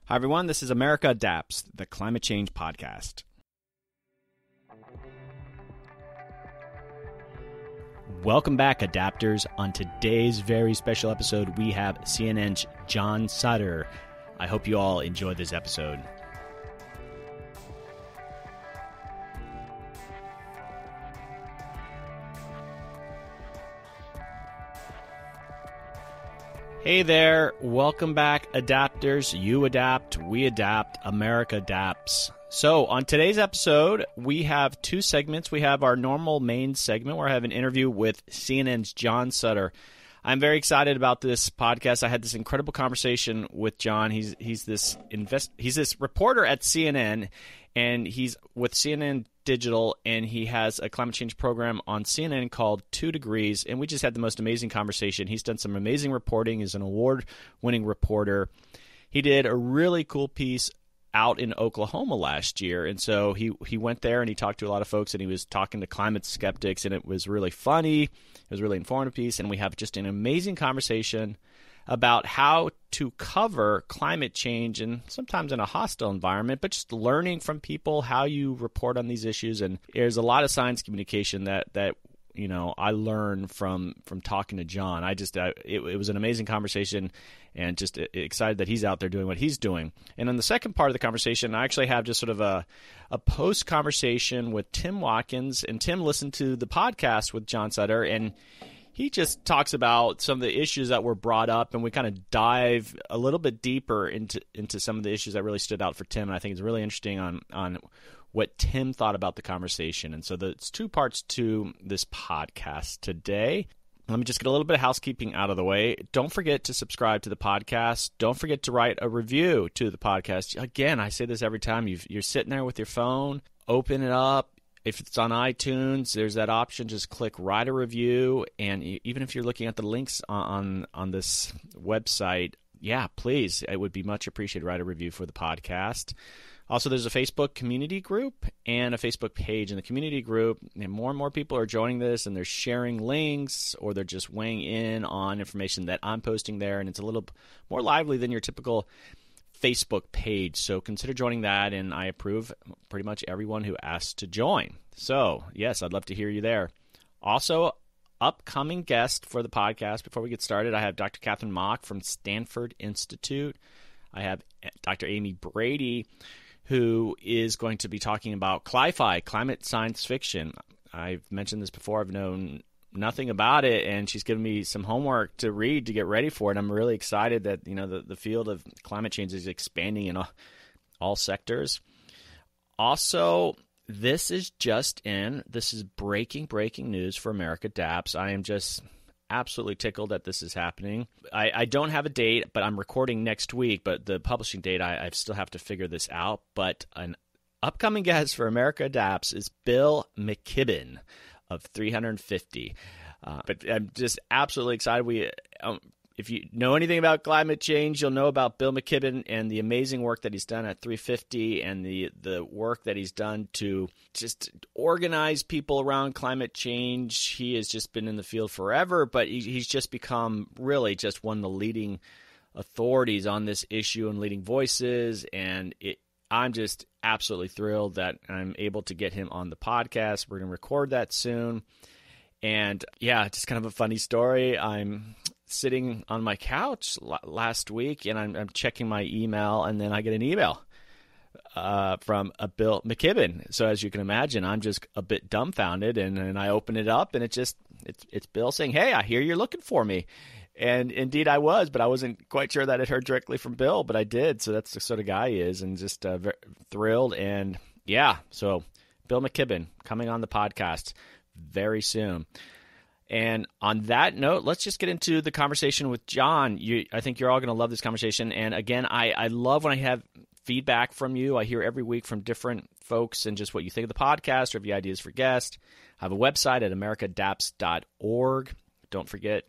Hi, everyone. This is America Adapts, the climate change podcast. Welcome back, Adapters. On today's very special episode, we have CNN's John Sutter. I hope you all enjoyed this episode. Hey there, welcome back, Adapters. You adapt, we adapt, America adapts. So on today's episode, we have two segments. We have our normal main segment where I have an interview with CNN's John Sutter. I'm very excited about this podcast. I had this incredible conversation with John. He's this reporter at CNN, and he's with CNN Digital, and he has a climate change program on CNN called 2 Degrees, and we just had the most amazing conversation. He's done some amazing reporting. He's an award-winning reporter. He did a really cool piece out in Oklahoma last year, and so he went there and he talked to a lot of folks, and he was talking to climate skeptics, and it was really funny. It was a really informative piece, and we have just an amazing conversation about how to cover climate change, and sometimes in a hostile environment, but just learning from people how you report on these issues. And there's a lot of science communication that you know I learned from talking to John. It was an amazing conversation, and just excited that he's out there doing what he's doing. And in the second part of the conversation, I actually have just sort of a post conversation with Tim Watkins, and Tim listened to the podcast with John Sutter, and he just talks about some of the issues that were brought up, and we kind of dive a little bit deeper into some of the issues that really stood out for Tim. And I think it's really interesting on what Tim thought about the conversation. And so there's two parts to this podcast today. Let me just get a little bit of housekeeping out of the way. Don't forget to subscribe to the podcast. Don't forget to write a review to the podcast. Again, I say this every time. You're sitting there with your phone, open it up. If it's on iTunes, there's that option. Just click write a review. And even if you're looking at the links on this website, yeah, please, it would be much appreciated. Write a review for the podcast. Also, there's a Facebook community group and a Facebook page. In the community group, and more people are joining this, and they're sharing links, or they're just weighing in on information that I'm posting there. And it's a little more lively than your typical Facebook page, so consider joining that, and I approve pretty much everyone who asks to join. So, yes, I'd love to hear you there. Also, upcoming guest for the podcast. Before we get started, I have Dr. Catherine Mock from Stanford Institute. I have Dr. Amy Brady, who is going to be talking about CLI-FI, climate science fiction. I've mentioned this before. I've known nothing about it, and she's given me some homework to read to get ready for it. I'm really excited that the field of climate change is expanding in all sectors. Also, this is breaking news for America Adapts. I am just absolutely tickled that this is happening. I don't have a date, but I'm recording next week, but the publishing date, I still have to figure this out. But an upcoming guest for America Adapts is Bill McKibben of 350. But I'm just absolutely excited. If you know anything about climate change, you'll know about Bill McKibben and the amazing work that he's done at 350, and the work that he's done to just organize people around climate change. He has just been in the field forever, but he's just become really just one of the leading authorities on this issue and leading voices. And I'm just absolutely thrilled that I'm able to get him on the podcast. We're going to record that soon. And yeah, just kind of a funny story. I'm sitting on my couch last week, and I'm checking my email, and then I get an email from Bill McKibben. So as you can imagine, I'm just a bit dumbfounded, and I open it up, and it's Bill saying, "Hey, I hear you're looking for me." And indeed I was, but I wasn't quite sure that I'd heard directly from Bill, but I did. So that's the sort of guy he is, and just very thrilled. And yeah, so Bill McKibben coming on the podcast very soon. And on that note, let's just get into the conversation with John. I think you're all going to love this conversation. And again, I love when I have feedback from you. I hear every week from different folks and just what you think of the podcast, or if you have ideas for guests. I have a website at americaadapts.org. Don't forget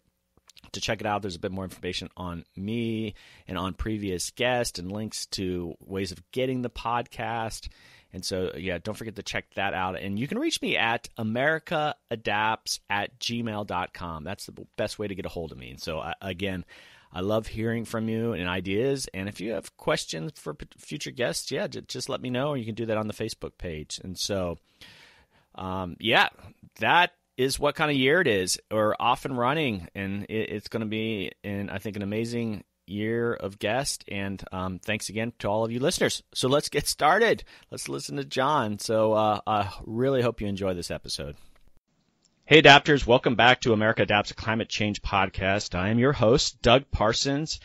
to check it out. There's a bit more information on me and on previous guests, and links to ways of getting the podcast. And so, yeah, don't forget to check that out. And you can reach me at americaadapts@gmail.com. That's the best way to get a hold of me. And so, again, I love hearing from you and ideas. And if you have questions for future guests, just let me know, or you can do that on the Facebook page. And so, that is what kind of year it is. We're off and running, and it's going to be, I think, an amazing year of guests. And thanks again to all of you listeners. So let's get started. Let's listen to John. So I really hope you enjoy this episode. Hey, Adapters. Welcome back to America Adapts, a climate change podcast. I am your host, Doug Parsons.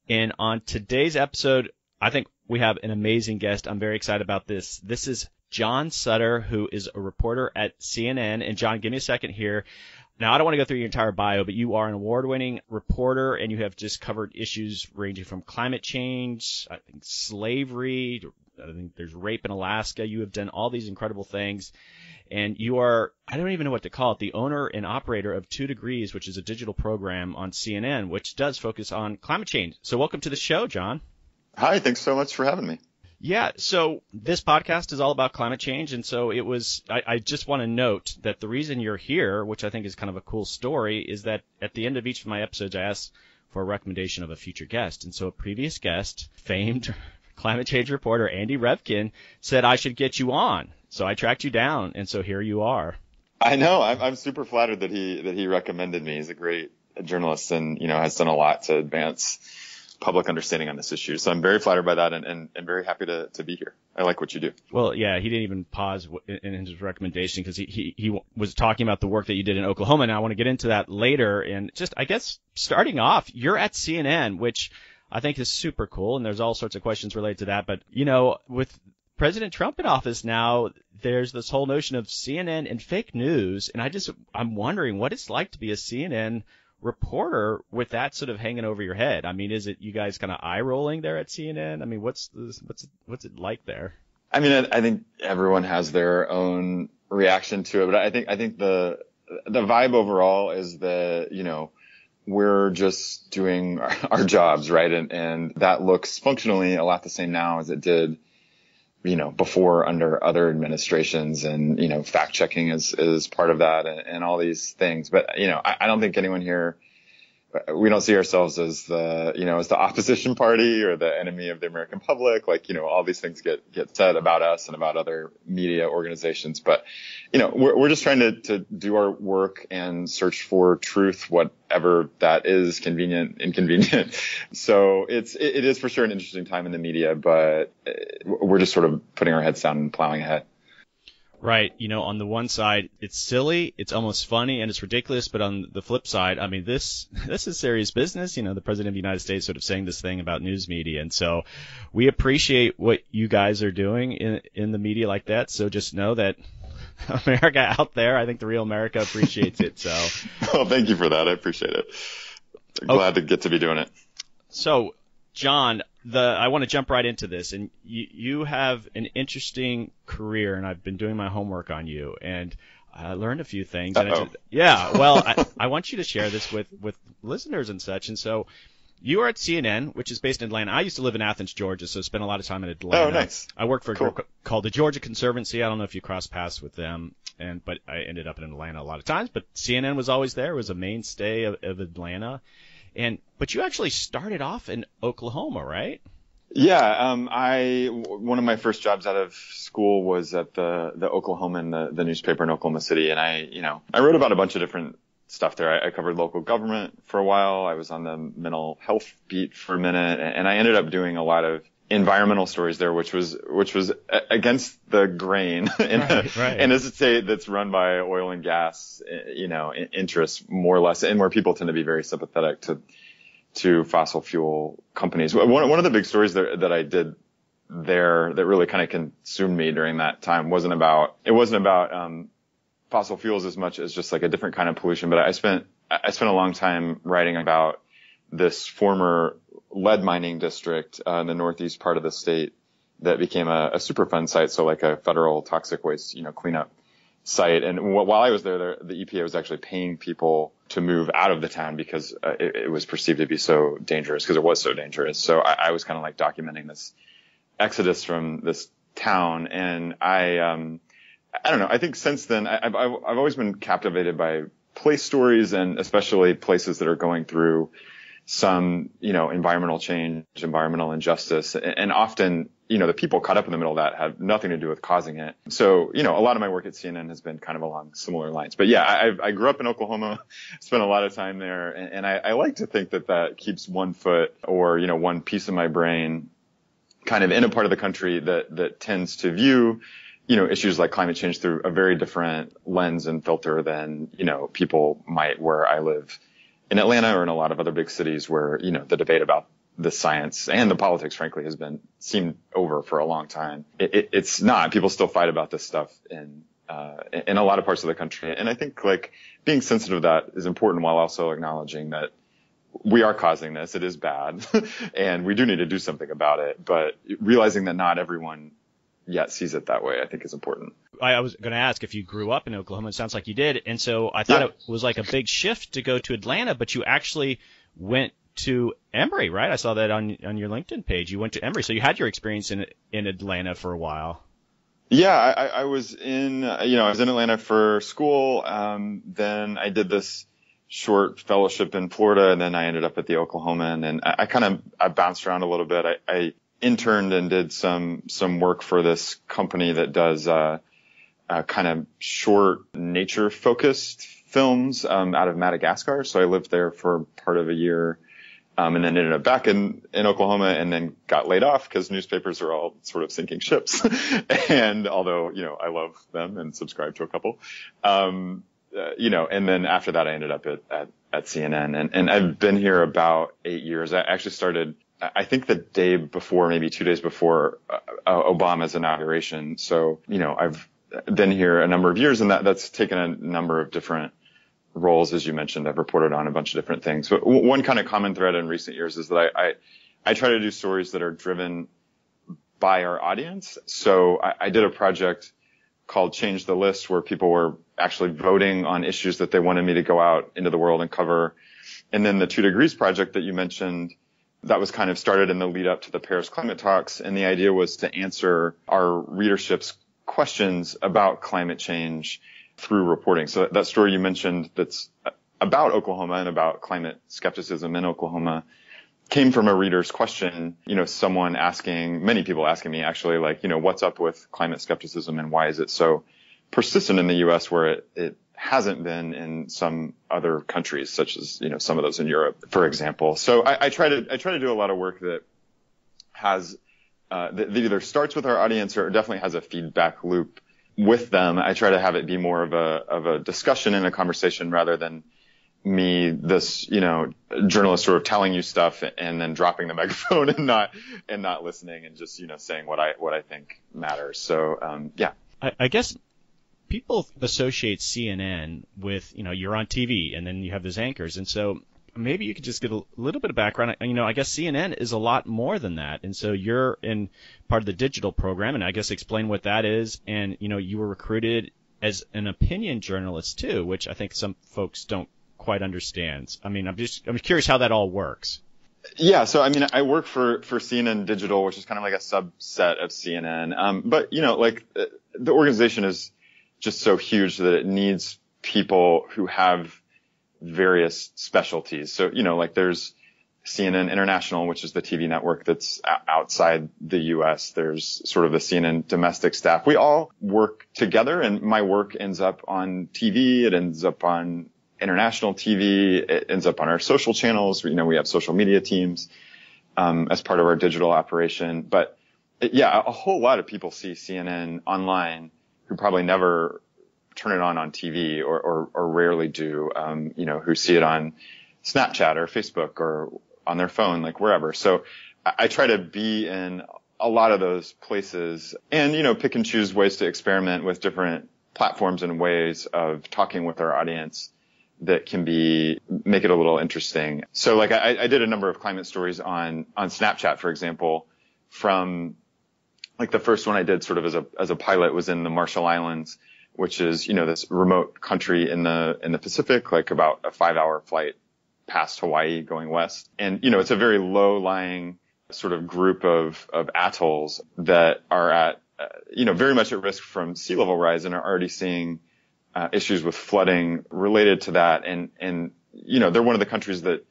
And on today's episode, I think we have an amazing guest. I'm very excited about this. This is John Sutter, who is a reporter at CNN. And John, give me a second here. Now, I don't want to go through your entire bio, but you are an award-winning reporter, and you have just covered issues ranging from climate change, I think slavery, I think there's rape in Alaska. You have done all these incredible things. And you are, I don't even know what to call it, the owner and operator of 2 Degrees, which is a digital program on CNN, which does focus on climate change. So welcome to the show, John. Hi, thanks so much for having me. Yeah, so this podcast is all about climate change, and so I just want to note that the reason you're here, which I think is kind of a cool story, is that at the end of each of my episodes, I ask for a recommendation of a future guest. And so a previous guest, famed climate change reporter Andy Revkin, said I should get you on. So I tracked you down, and so here you are. I know. I'm super flattered that he recommended me. He's a great journalist and, has done a lot to advance public understanding on this issue. So I'm very flattered by that and very happy to be here. I like what you do. Well, yeah, he didn't even pause in his recommendation because he was talking about the work that you did in Oklahoma. And I want to get into that later. And just, I guess, starting off, you're at CNN, which I think is super cool. And there's all sorts of questions related to that. But, with President Trump in office now, there's this whole notion of CNN and fake news. And I'm wondering what it's like to be a CNN reporter with that sort of hanging over your head. I mean, is it you guys kind of eye rolling there at CNN? I mean, what's it like there? I mean, I think everyone has their own reaction to it, but I think the vibe overall is that, we're just doing our jobs, right? And that looks functionally a lot the same now as it did, before under other administrations, and, fact checking is part of that and all these things. But, I don't think anyone here, we don't see ourselves as as the opposition party or the enemy of the American public. Like, all these things get said about us and about other media organizations. But, we're just trying to do our work and search for truth, whatever that is, convenient, inconvenient. So it is for sure an interesting time in the media, but we're just sort of putting our heads down and plowing ahead. Right. On the one side, it's silly, it's almost funny, and it's ridiculous. But on the flip side, I mean, this is serious business. The President of the United States sort of saying this thing about news media. And so we appreciate what you guys are doing in the media like that. So just know that America out there, I think the real America appreciates it. So. Well, thank you for that. I appreciate it. Glad to get to be doing it. So, John, I want to jump right into this, and you have an interesting career, and I've been doing my homework on you, and I learned a few things. I want you to share this with listeners and such. And so you are at CNN, which is based in Atlanta. I used to live in Athens, Georgia, so spent a lot of time in Atlanta. Oh, nice. I work for a group called the Georgia Conservancy. I don't know if you cross paths with them, but I ended up in Atlanta a lot of times. But CNN was always there. It was a mainstay of Atlanta. But you actually started off in Oklahoma, right? Yeah. One of my first jobs out of school was at the Oklahoman, the newspaper in Oklahoma City. And I wrote about a bunch of different stuff there. I covered local government for a while. I was on the mental health beat for a minute, and I ended up doing a lot of environmental stories there, which was against the grain in a state that's run by oil and gas, interests more or less, and where people tend to be very sympathetic to fossil fuel companies. One of the big stories that I did there that really kind of consumed me during that time wasn't about fossil fuels as much as just like a different kind of pollution. But I spent a long time writing about this former lead mining district in the northeast part of the state that became a Superfund site, so like a federal toxic waste, cleanup site. And while I was there, the EPA was actually paying people to move out of the town because it was perceived to be so dangerous, because it was so dangerous. So I was kind of like documenting this exodus from this town. And I don't know. I think since then, I've always been captivated by place stories, and especially places that are going through some, environmental change, environmental injustice. And often, the people caught up in the middle of that have nothing to do with causing it. So, a lot of my work at CNN has been kind of along similar lines. But yeah, I grew up in Oklahoma, spent a lot of time there. And I like to think that keeps one foot or, one piece of my brain kind of in a part of the country that tends to view, issues like climate change through a very different lens and filter than, people might where I live in Atlanta or in a lot of other big cities where, the debate about the science and the politics, frankly, seemed over for a long time. It's not. People still fight about this stuff in a lot of parts of the country. And I think being sensitive to that is important while also acknowledging that we are causing this. It is bad and we do need to do something about it. But realizing that not everyone yet sees it that way, I think is important. I was going to ask if you grew up in Oklahoma. It sounds like you did. And so I thought it was like a big shift to go to Atlanta, but you actually went to Emory, right? I saw that on your LinkedIn page. You went to Emory. So you had your experience in Atlanta for a while. Yeah, I was in Atlanta for school. Then I did this short fellowship in Florida, and then I ended up at the Oklahoman, and I bounced around a little bit. I interned and did some work for this company that does kind of short nature focused films out of Madagascar. So I lived there for part of a year, and then ended up back in Oklahoma, and then got laid off because newspapers are all sort of sinking ships. And although I love them and subscribe to a couple, and then after that I ended up at CNN, and I've been here about 8 years. I actually started, I think, the day before, maybe 2 days before Obama's inauguration. So, I've been here a number of years, and that's taken a number of different roles. As you mentioned, I've reported on a bunch of different things. But one kind of common thread in recent years is that I try to do stories that are driven by our audience. So I did a project called Change the List, where people were actually voting on issues that they wanted me to go out into the world and cover. And then the 2 Degrees project that you mentioned, that was kind of started in the lead up to the Paris climate talks. And the idea was to answer our readership's questions about climate change through reporting. So that story you mentioned that's about Oklahoma and about climate skepticism in Oklahoma came from a reader's question, many people asking me actually, what's up with climate skepticism and why is it so persistent in the U.S. where it hasn't been in some other countries, such as, some of those in Europe, for example. So I try to do a lot of work that has, that either starts with our audience or definitely has a feedback loop with them. I try to have it be more of a discussion and a conversation rather than me, this, journalist sort of telling you stuff and then dropping the megaphone and not listening and just, saying what I think matters. So, yeah. I guess people associate CNN with, you're on TV and then you have those anchors. And so maybe you could just give a little bit of background. I guess CNN is a lot more than that. And so you're in part of the digital program, and I guess explain what that is. And, you were recruited as an opinion journalist too, which I think some folks don't quite understand. I'm curious how that all works. Yeah. So, I work for CNN Digital, which is kind of like a subset of CNN. But, the organization is just so huge that it needs people who have various specialties. So, there's CNN International, which is the TV network that's outside the U.S. There's sort of the CNN domestic staff. We all work together, and my work ends up on TV. It ends up on international TV. It ends up on our social channels. We have social media teams as part of our digital operation. But a whole lot of people see CNN online who probably never turn it on TV or rarely do, who see it on Snapchat or Facebook or on their phone, wherever. So I try to be in a lot of those places and, pick and choose ways to experiment with different platforms and ways of talking with our audience that can make it a little interesting. So I did a number of climate stories on Snapchat, for example, from the first one I did sort of as a pilot was in the Marshall Islands, which is, this remote country in the Pacific, about a 5-hour flight past Hawaii going west. And, it's a very low lying sort of group of atolls that are at, very much at risk from sea level rise and are already seeing issues with flooding related to that. And, they're one of the countries that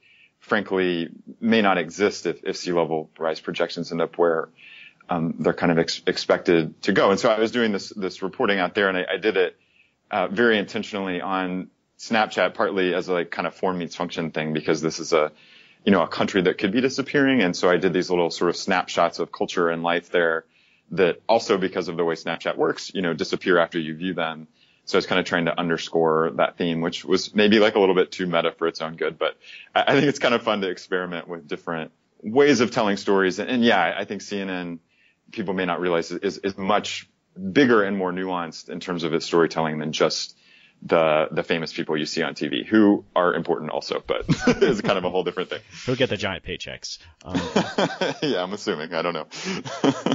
frankly may not exist if sea level rise projections end up where they're kind of expected to go. And so I was doing this reporting out there, and I did it very intentionally on Snapchat, partly as a like kind of form meets function thing, because this is a country that could be disappearing. And so I did these little sort of snapshots of culture and life there that also, because of the way Snapchat works, disappear after you view them. So I was kind of trying to underscore that theme, which was maybe like a little bit too meta for its own good. But I think it's kind of fun to experiment with different ways of telling stories. And yeah, I think CNN, people may not realize, is much bigger and more nuanced in terms of its storytelling than just the famous people you see on TV, who are important also, but it's kind of a whole different thing. Who get the giant paychecks. Yeah, I'm assuming. I don't know.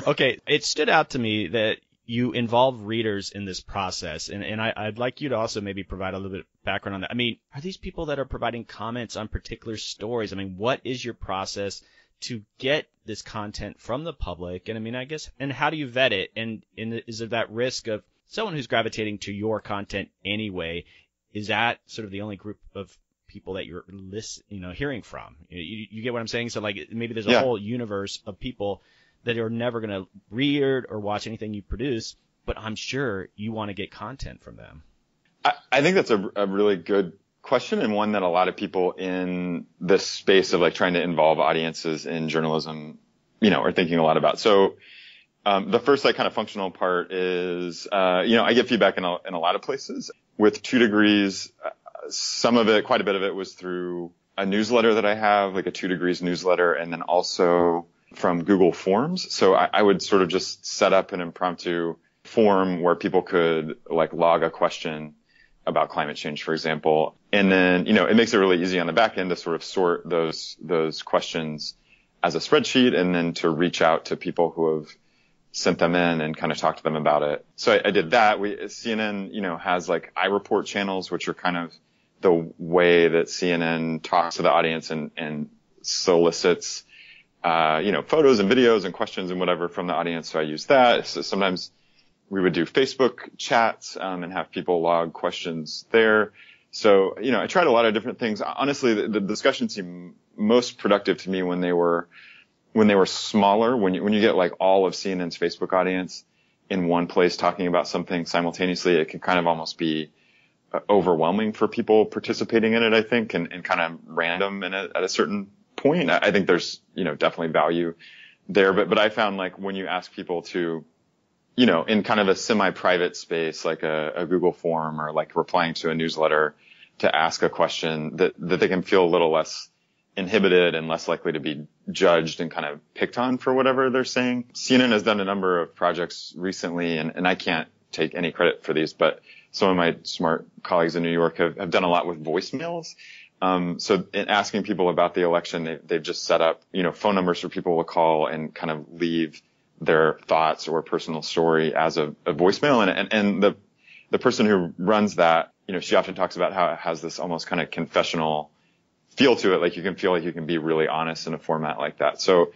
Okay, it stood out to me that you involve readers in this process, and I'd like you to also maybe provide a little bit of background on that. I mean, are these people that are providing comments on particular stories? I mean, what is your process to get this content from the public? And I mean, I guess, and how do you vet it? And is there that risk of someone who's gravitating to your content anyway? Is that sort of the only group of people that you're hearing from? You get what I'm saying? So like maybe there's a whole universe of people that are never going to read or watch anything you produce, but I'm sure you want to get content from them. I think that's a really good question, and one that a lot of people in this space of like trying to involve audiences in journalism, are thinking a lot about. So the first like kind of functional part is, I get feedback in a lot of places. With 2 Degrees, some of it, quite a bit of it was through a newsletter that I have, like a 2 Degrees newsletter, and then also from Google Forms. So I would sort of just set up an impromptu form where people could like log a question about climate change, for example. And then, it makes it really easy on the back end to sort of sort those questions as a spreadsheet, and then to reach out to people who have sent them in and kind of talk to them about it. So I did that. CNN, has like iReport channels, which are kind of the way that CNN talks to the audience and solicits photos and videos and questions and whatever from the audience. So I use that. So sometimes we would do Facebook chats, and have people log questions there. So, I tried a lot of different things. Honestly, the discussions seemed most productive to me when they were smaller, when you get like all of CNN's Facebook audience in one place talking about something simultaneously. It can kind of almost be overwhelming for people participating in it, I think, and kind of random at a certain point. I think there's, definitely value there. But I found like when you ask people to, in kind of a semi-private space, like a Google form or like replying to a newsletter, to ask a question that they can feel a little less inhibited and less likely to be judged and kind of picked on for whatever they're saying. CNN has done a number of projects recently, and I can't take any credit for these, but some of my smart colleagues in New York have done a lot with voicemails. So in asking people about the election, they've just set up, phone numbers for people to call and kind of leave their thoughts or personal story as a voicemail. And the person who runs that, she often talks about how it has this almost kind of confessional feel to it. Like you can feel like you can be really honest in a format like that. So,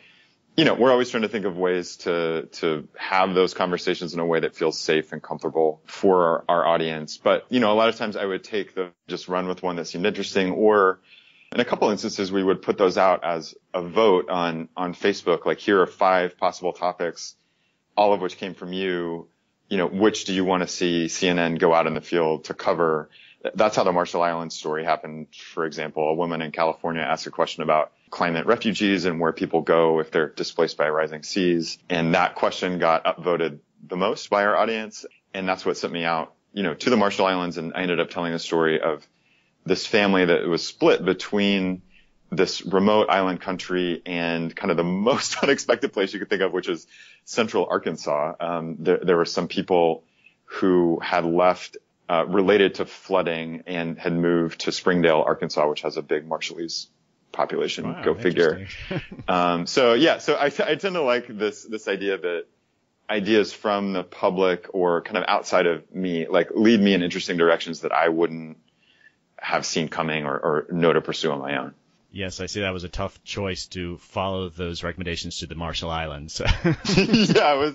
we're always trying to think of ways to have those conversations in a way that feels safe and comfortable for our audience. But, a lot of times I would just run with one that seemed interesting, or in a couple instances, we would put those out as a vote on Facebook. Like, here are 5 possible topics, all of which came from you. Which do you want to see CNN go out in the field to cover? That's how the Marshall Islands story happened. For example, a woman in California asked a question about climate refugees and where people go if they're displaced by rising seas. And that question got upvoted the most by our audience. And that's what sent me out, to the Marshall Islands. And I ended up telling a story of this family that was split between this remote island country and kind of the most unexpected place you could think of, which is central Arkansas. There were some people who had left related to flooding and had moved to Springdale, Arkansas, which has a big Marshallese population. Wow, go figure. So I tend to like this idea that ideas from the public or kind of outside of me, like, lead me in interesting directions that I wouldn't have seen coming or know to pursue on my own. Yes, I see that was a tough choice to follow those recommendations to the Marshall Islands. Yeah,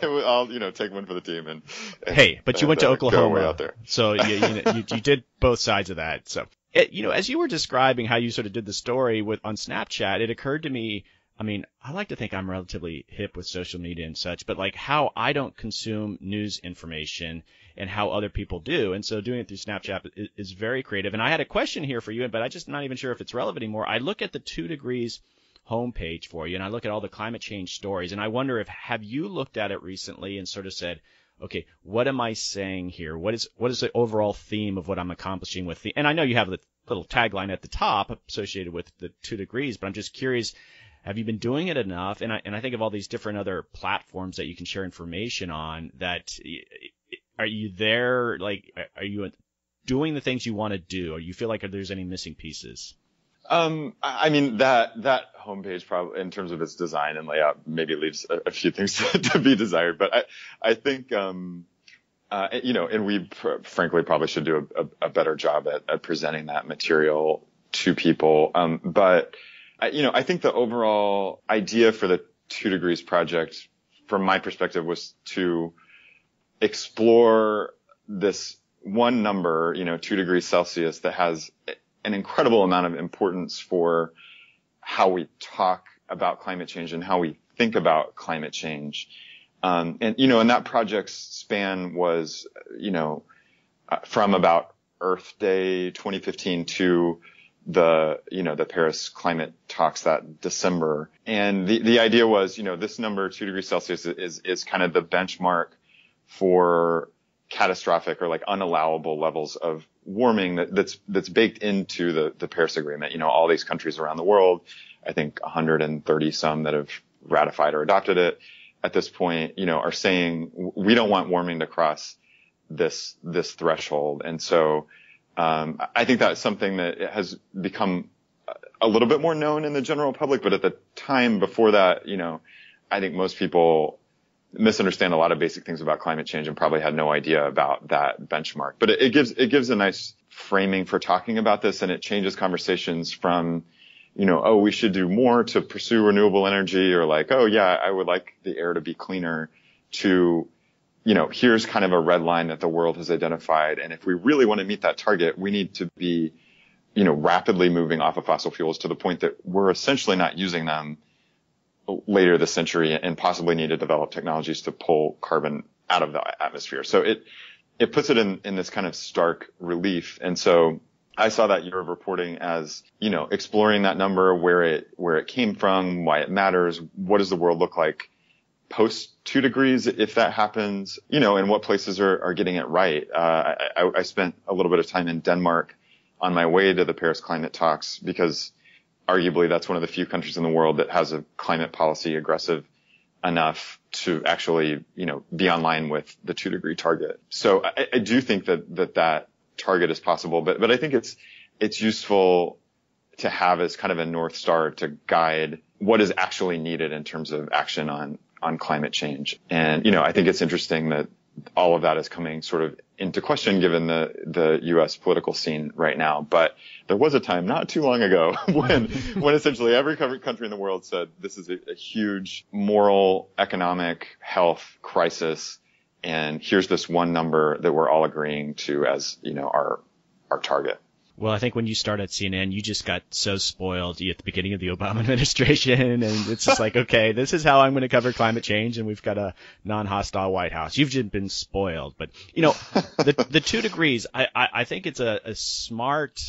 I'll take one for the team. And hey, but you went to Oklahoma, out there. So you did both sides of that. So As you were describing how you sort of did the story on Snapchat, it occurred to me, I mean, I like to think I'm relatively hip with social media and such, but like how I don't consume news information and how other people do. And so doing it through Snapchat is very creative. And I had a question here for you, but I'm just not even sure if it's relevant anymore. I look at the 2 Degrees homepage for you, and I look at all the climate change stories, and I wonder have you looked at it recently and sort of said, okay, what am I saying here? What is the overall theme of what I'm accomplishing with and I know you have the little tagline at the top associated with the 2 Degrees, but I'm just curious, have you been doing it enough? And I think of all these different other platforms that you can share information on. That are you there? Like, are you doing the things you want to do, or you feel like there's any missing pieces? I mean, that homepage probably in terms of its design and layout maybe leaves a few things to be desired, but I think, and we frankly probably should do a better job at presenting that material to people. But I think the overall idea for the 2 Degrees project, from my perspective, was to explore this one number, 2 degrees Celsius, that has an incredible amount of importance for how we talk about climate change and how we think about climate change. And that project's span was, from about Earth Day 2015 to the Paris climate talks that December. And the idea was, this number, 2 degrees Celsius, is kind of the benchmark for catastrophic or like unallowable levels of warming that's baked into the Paris Agreement. All these countries around the world, I think 130 some that have ratified or adopted it at this point, are saying we don't want warming to cross this threshold. And so, I think that's something that has become a little bit more known in the general public, but at the time before that, I think most people misunderstand a lot of basic things about climate change and probably had no idea about that benchmark. But it gives a nice framing for talking about this, and it changes conversations from, we should do more to pursue renewable energy, or like, oh yeah, I would like the air to be cleaner, to, here's kind of a red line that the world has identified. And if we really want to meet that target, we need to be, rapidly moving off of fossil fuels to the point that we're essentially not using them later this century, and possibly need to develop technologies to pull carbon out of the atmosphere. So it puts it in this kind of stark relief. And so I saw that year of reporting as, exploring that number, where it came from, why it matters, what does the world look like post 2 degrees if that happens, and what places are getting it right. I spent a little bit of time in Denmark on my way to the Paris climate talks, because arguably that's one of the few countries in the world that has a climate policy aggressive enough to actually, be online with the 2 degree target. So I do think that target is possible, but I think it's useful to have as kind of a North Star to guide what is actually needed in terms of action on climate change. And, I think it's interesting that all of that is coming sort of into question given the U.S. political scene right now. But there was a time not too long ago when essentially every country in the world said this is a huge moral, economic, health crisis, and here's this one number that we're all agreeing to as, our target. Well, I think when you started at CNN, you just got so spoiled at the beginning of the Obama administration, and it's just like, okay, this is how I'm going to cover climate change, and we've got a non-hostile White House. You've just been spoiled. But, the 2 degrees, I think it's a smart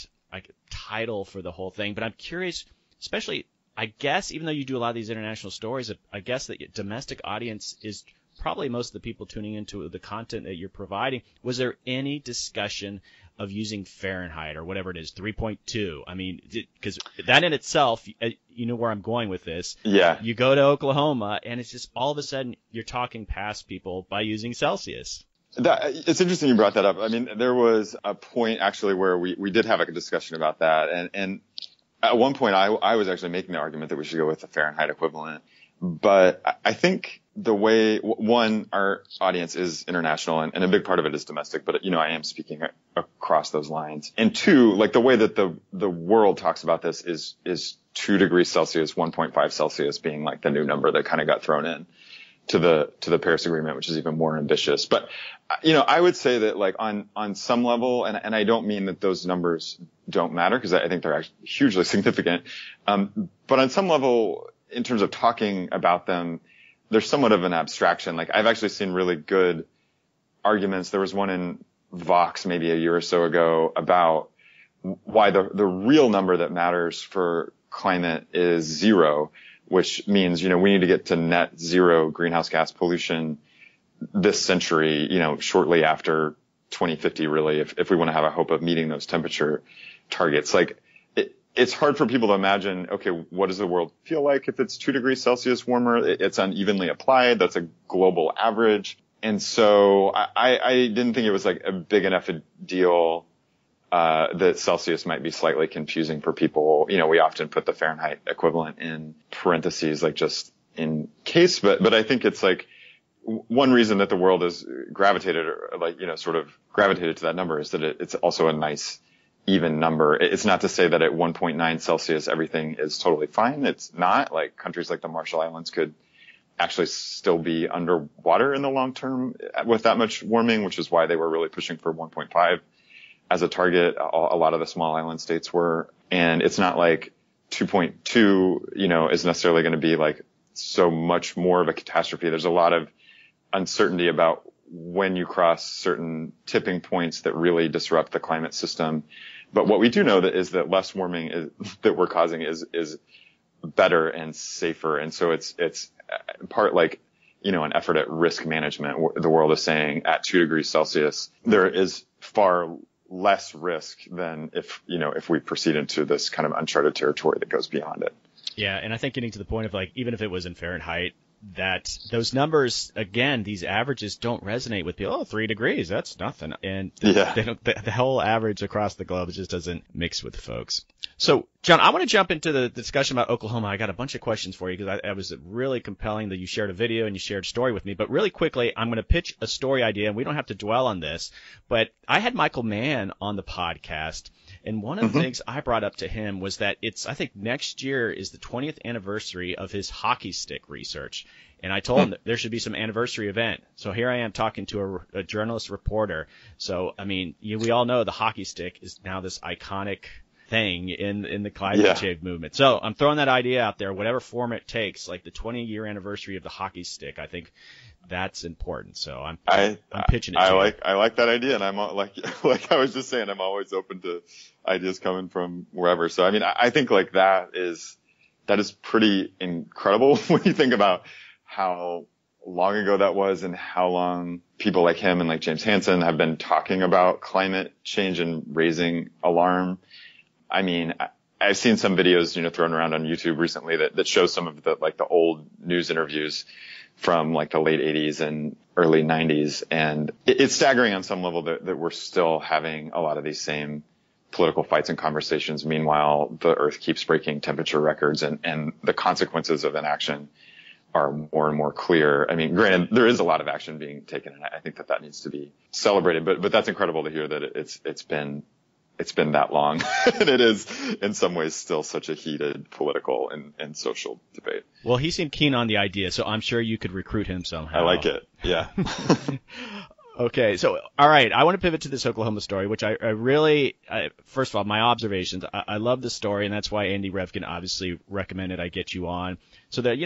title for the whole thing. But I'm curious, especially, I guess, even though you do a lot of these international stories, I guess that your domestic audience is probably most of the people tuning into the content that you're providing. Was there any discussion of using Fahrenheit or whatever it is, 3.2? I mean, because that in itself, you know where I'm going with this. Yeah. You go to Oklahoma, and it's just all of a sudden you're talking past people by using Celsius. It's interesting you brought that up. I mean, there was a point actually where we did have a discussion about that. And at one point I was actually making the argument that we should go with the Fahrenheit equivalent. But I think the way, one, our audience is international, and a big part of it is domestic, but, I am speaking across those lines. And two, like the way that the world talks about this is 2 degrees Celsius, 1.5 Celsius being like the new number that kind of got thrown in. to the Paris Agreement, which is even more ambitious. But, I would say that like on some level, and I don't mean that those numbers don't matter, because I think they're actually hugely significant. But on some level, in terms of talking about them, there's somewhat of an abstraction. Like I've actually seen really good arguments. There was one in Vox maybe a year or so ago about why the real number that matters for climate is 0, which means, we need to get to net zero greenhouse gas pollution this century, shortly after 2050, really, if we want to have a hope of meeting those temperature targets. Like it's hard for people to imagine, okay, what does the world feel like if it's 2 degrees Celsius warmer? It's unevenly applied. That's a global average. And so I didn't think it was like a big enough a deal that Celsius might be slightly confusing for people. We often put the Fahrenheit equivalent in parentheses, like just in case. But I think it's like one reason that the world has gravitated to that number is that it's also a nice even number. It's not to say that at 1.9 Celsius everything is totally fine. It's not. Like countries like the Marshall Islands could actually still be underwater in the long term with that much warming, which is why they were really pushing for 1.5 as a target. A lot of the small island states were. And it's not like 2.2, is necessarily going to be like so much more of a catastrophe. There's a lot of uncertainty about when you cross certain tipping points that really disrupt the climate system. But what we do know is that less warming that we're causing is better and safer. And so it's part like, an effort at risk management. The world is saying at 2 degrees Celsius, there is far less risk than if we proceed into this kind of uncharted territory that goes beyond it. Yeah. And I think getting to the point of like, even if it was in Fahrenheit, that those numbers, again, these averages don't resonate with people. 3 degrees, that's nothing. And the whole average across the globe just doesn't mix with folks. So, John, I want to jump into the discussion about Oklahoma. I got a bunch of questions for you because I was really compelling that you shared a video and you shared a story with me. But really quickly, I'm going to pitch a story idea, and we don't have to dwell on this. But I had Michael Mann on the podcast, and one of the things I brought up to him was that I think next year is the 20th anniversary of his hockey stick research. And I told him that there should be some anniversary event. So here I am talking to a journalist reporter. So, I mean, we all know the hockey stick is now this iconic thing in the climate change movement. So I'm throwing that idea out there, whatever form it takes, like the 20-year anniversary of the hockey stick. I think that's important. So I'm pitching it. I like that idea, and I'm like I was just saying, I'm always open to ideas coming from wherever. So I mean, I think like that is pretty incredible when you think about how long ago that was and how long people like him and like James Hansen have been talking about climate change and raising alarm. I mean, I've seen some videos, thrown around on YouTube recently that show some of the old news interviews from like the late 80s and early 90s. And it's staggering on some level that we're still having a lot of these same political fights and conversations. Meanwhile, the earth keeps breaking temperature records and the consequences of inaction are more and more clear. I mean, granted, there is a lot of action being taken, and I think that needs to be celebrated. But that's incredible to hear that it's been that long, and it is in some ways still such a heated political and social debate. Well, he seemed keen on the idea, so I'm sure you could recruit him somehow. I like it. Yeah. Okay, so all right, I want to pivot to this Oklahoma story, which I really, first of all, my observations. I love the story, and that's why Andy Revkin obviously recommended I get you on. So that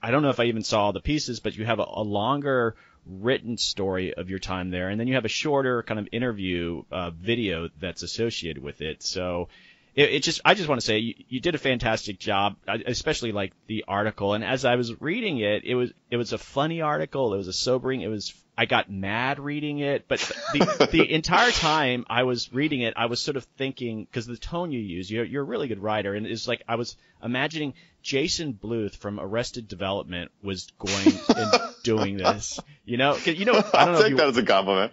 I don't know if I even saw all the pieces, but you have a longer written story of your time there, and then you have a shorter kind of interview video that's associated with it. So I just want to say you did a fantastic job, especially like the article. And as I was reading it, it was a funny article. It was a sobering. I got mad reading it, but the entire time I was reading it, I was sort of thinking, because the tone you use, you're a really good writer, and it's like I was imagining Jason Bluth from Arrested Development was going and doing this. I don't know. I'll take that as a compliment.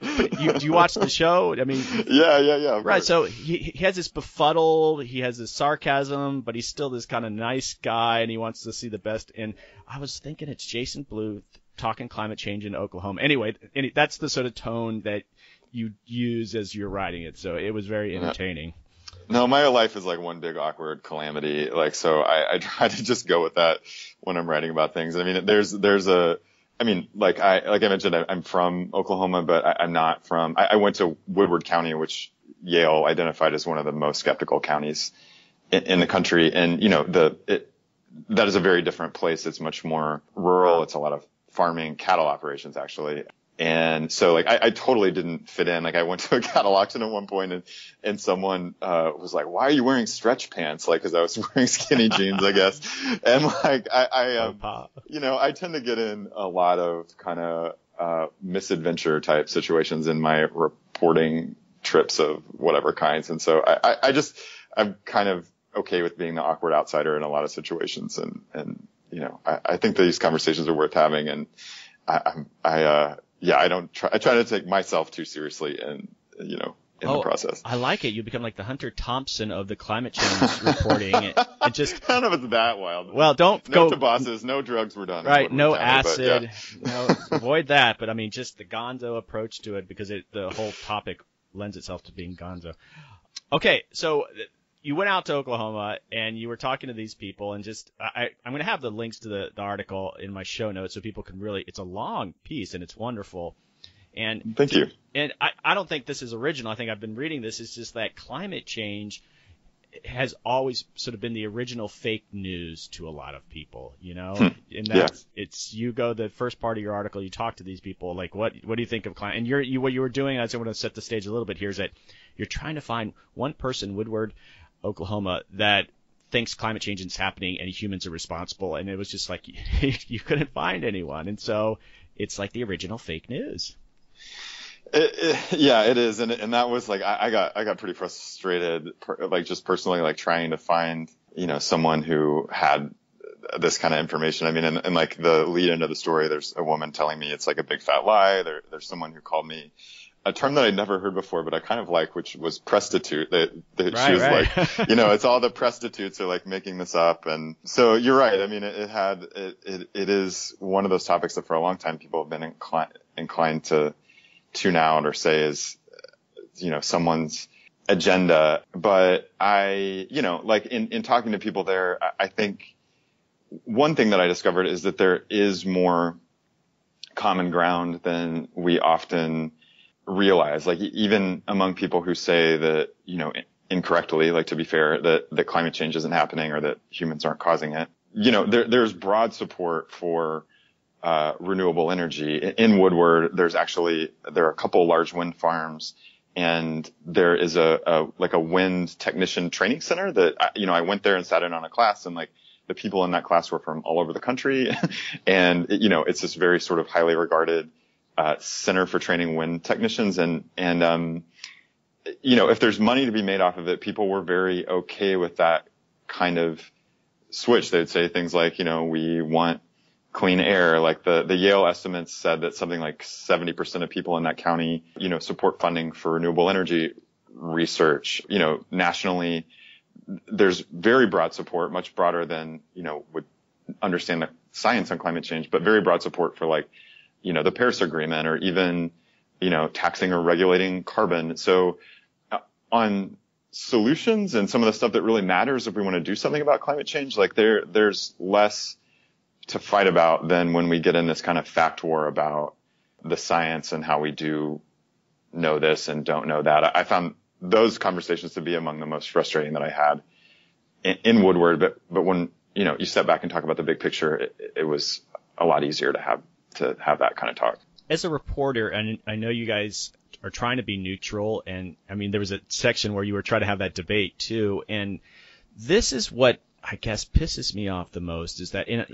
Do you watch the show? I mean, yeah. Right. So he has this befuddled, he has this sarcasm, but he's still this kind of nice guy, and he wants to see the best. And I was thinking it's Jason Bluth talking climate change in Oklahoma. Anyway, that's the sort of tone that you use as you're writing it. So it was very entertaining. No, my life is like one big awkward calamity. So I try to just go with that when I'm writing about things. I mean, there's a I mean, like I mentioned, I'm from Oklahoma, but I'm not from, I went to Woodward County, which Yale identified as one of the most skeptical counties in the country. And, that is a very different place. It's much more rural. It's a lot of farming, cattle operations, actually. And so, like, I totally didn't fit in. Like, I went to a cattle auction at one point, and someone was like, "Why are you wearing stretch pants?" Like, because I was wearing skinny jeans, I guess. And like, I tend to get in a lot of kind of misadventure type situations in my reporting trips of whatever kinds. And so I'm kind of okay with being the awkward outsider in a lot of situations. And I think these conversations are worth having. And I try to take myself too seriously in the process. I like it. You become like the Hunter Thompson of the climate change reporting. And just, I don't know if it's that wild. Well, no to bosses, no drugs were done. Right. No acid. Avoid that. But I mean, just the gonzo approach to it, because the whole topic lends itself to being gonzo. Okay. So you went out to Oklahoma and you were talking to these people, and just I'm going to have the links to the article in my show notes so people can really. It's a long piece and it's wonderful. And thank you. And I don't think this is original. I think I've been reading this. It's just that climate change has always sort of been the original fake news to a lot of people, And it's you go the first part of your article, you talk to these people, like what do you think of climate? And what you were doing, I just want to set the stage a little bit here, is that you're trying to find one person, Woodward, Oklahoma, that thinks climate change is happening and humans are responsible. And it was just like you couldn't find anyone. And so it's like the original fake news. It is. And that was like, I got pretty frustrated, like just personally, like trying to find, someone who had this kind of information. I mean, and like the lead into the story, there's a woman telling me it's like a big fat lie. There's someone who called me a term that I'd never heard before, but I kind of like, which was prostitute. She was like, it's all the prostitutes are like making this up. And so you're right. I mean, it is one of those topics that for a long time people have been inclined to tune out or say is, someone's agenda. But like in talking to people there, I think one thing that I discovered is that there is more common ground than we often realize. Like even among people who say that, incorrectly, like to be fair, that climate change isn't happening or that humans aren't causing it, there's broad support for renewable energy. In Woodward, there are a couple large wind farms, and there is a wind technician training center that, I went there and sat in on a class, and like the people in that class were from all over the country. And, it's this very sort of highly regarded center for training wind technicians. And if there's money to be made off of it, people were very okay with that kind of switch. They'd say things like, we want clean air. Like the Yale estimates said that something like 70% of people in that county, support funding for renewable energy research. Nationally, there's very broad support, much broader than, would understand the science on climate change, but very broad support for like, the Paris Agreement, or even, taxing or regulating carbon. So on solutions and some of the stuff that really matters if we want to do something about climate change, like there's less to fight about than when we get in this kind of fact war about the science and how we do know this and don't know that. I found those conversations to be among the most frustrating that I had in Woodward. But when, you step back and talk about the big picture, it was a lot easier to have that kind of talk. As a reporter, and I know you guys are trying to be neutral, and I mean, there was a section where you were trying to have that debate too, and this is what I guess pisses me off the most, is that, and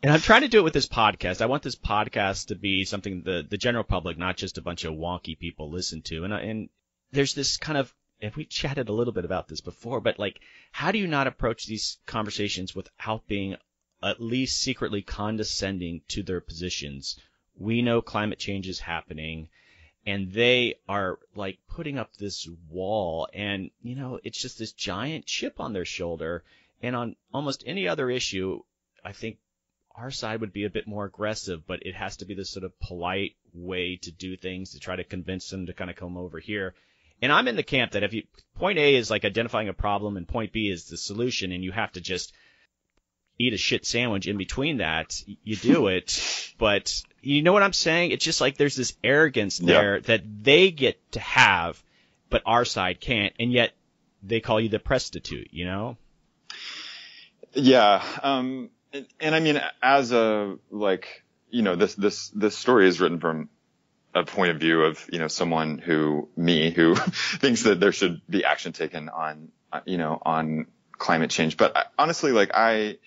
I'm trying to do it with this podcast. I want this podcast to be something the general public, not just a bunch of wonky people, listen to. And there's this kind of, and we chatted a little bit about this before, but like, how do you not approach these conversations without being at least secretly condescending to their positions? We know climate change is happening, and they are like putting up this wall, and it's just this giant chip on their shoulder. And on almost any other issue, I think our side would be a bit more aggressive, but it has to be this sort of polite way to do things to try to convince them to kind of come over here. And I'm in the camp that point A is like identifying a problem and point B is the solution, and you have to just eat a shit sandwich in between that, you do it. But you know what I'm saying? It's just like there's this arrogance there that they get to have, but our side can't. And yet they call you the prostitute, you know? Yeah. And I mean, as a, like, you know, this story is written from a point of view of, you know, someone who thinks that there should be action taken on, you know, on climate change. But honestly, like, I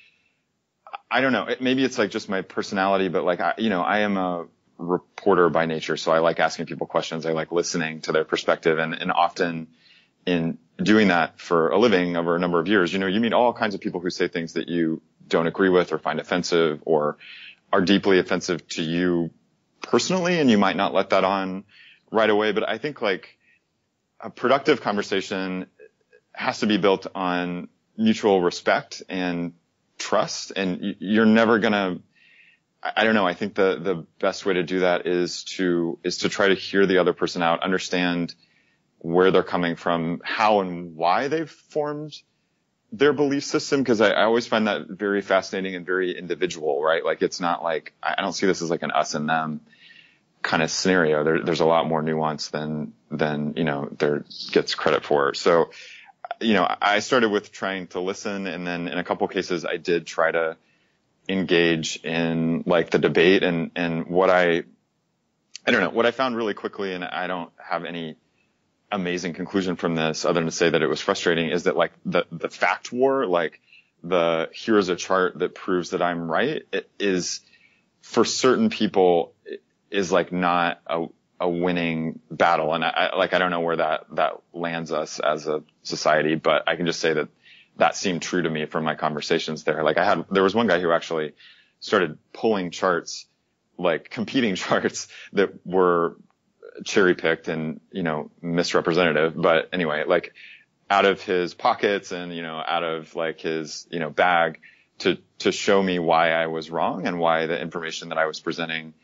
don't know, maybe it's like just my personality, but like, I am a reporter by nature. So I like asking people questions. I like listening to their perspective, and often in doing that for a living over a number of years, you know, you meet all kinds of people who say things that you don't agree with or find offensive or are deeply offensive to you personally, and you might not let that on right away. But I think like a productive conversation has to be built on mutual respect and trust, and you're never gonna, I don't know, I think the best way to do that is to try to hear the other person out, understand where they're coming from, how and why they've formed their belief system, because I always find that very fascinating and very individual, right? Like, it's not like, I don't see this as like an us and them kind of scenario. There's a lot more nuance than, you know, there gets credit for. So, you know, I started with trying to listen, and then in a couple cases I did try to engage in like the debate, and what I don't know, what I found really quickly, and I don't have any amazing conclusion from this other than to say that it was frustrating, is that like the fact war, like here's a chart that proves that I'm right, it is for certain people is like not a winning battle. And I don't know where that lands us as a society, but I can just say that seemed true to me from my conversations there. Like there was one guy who actually started pulling charts, like competing charts that were cherry picked and, you know, misrepresentative. But anyway, like out of his pockets and, you know, out of like his, you know, bag to show me why I was wrong and why the information that I was presenting,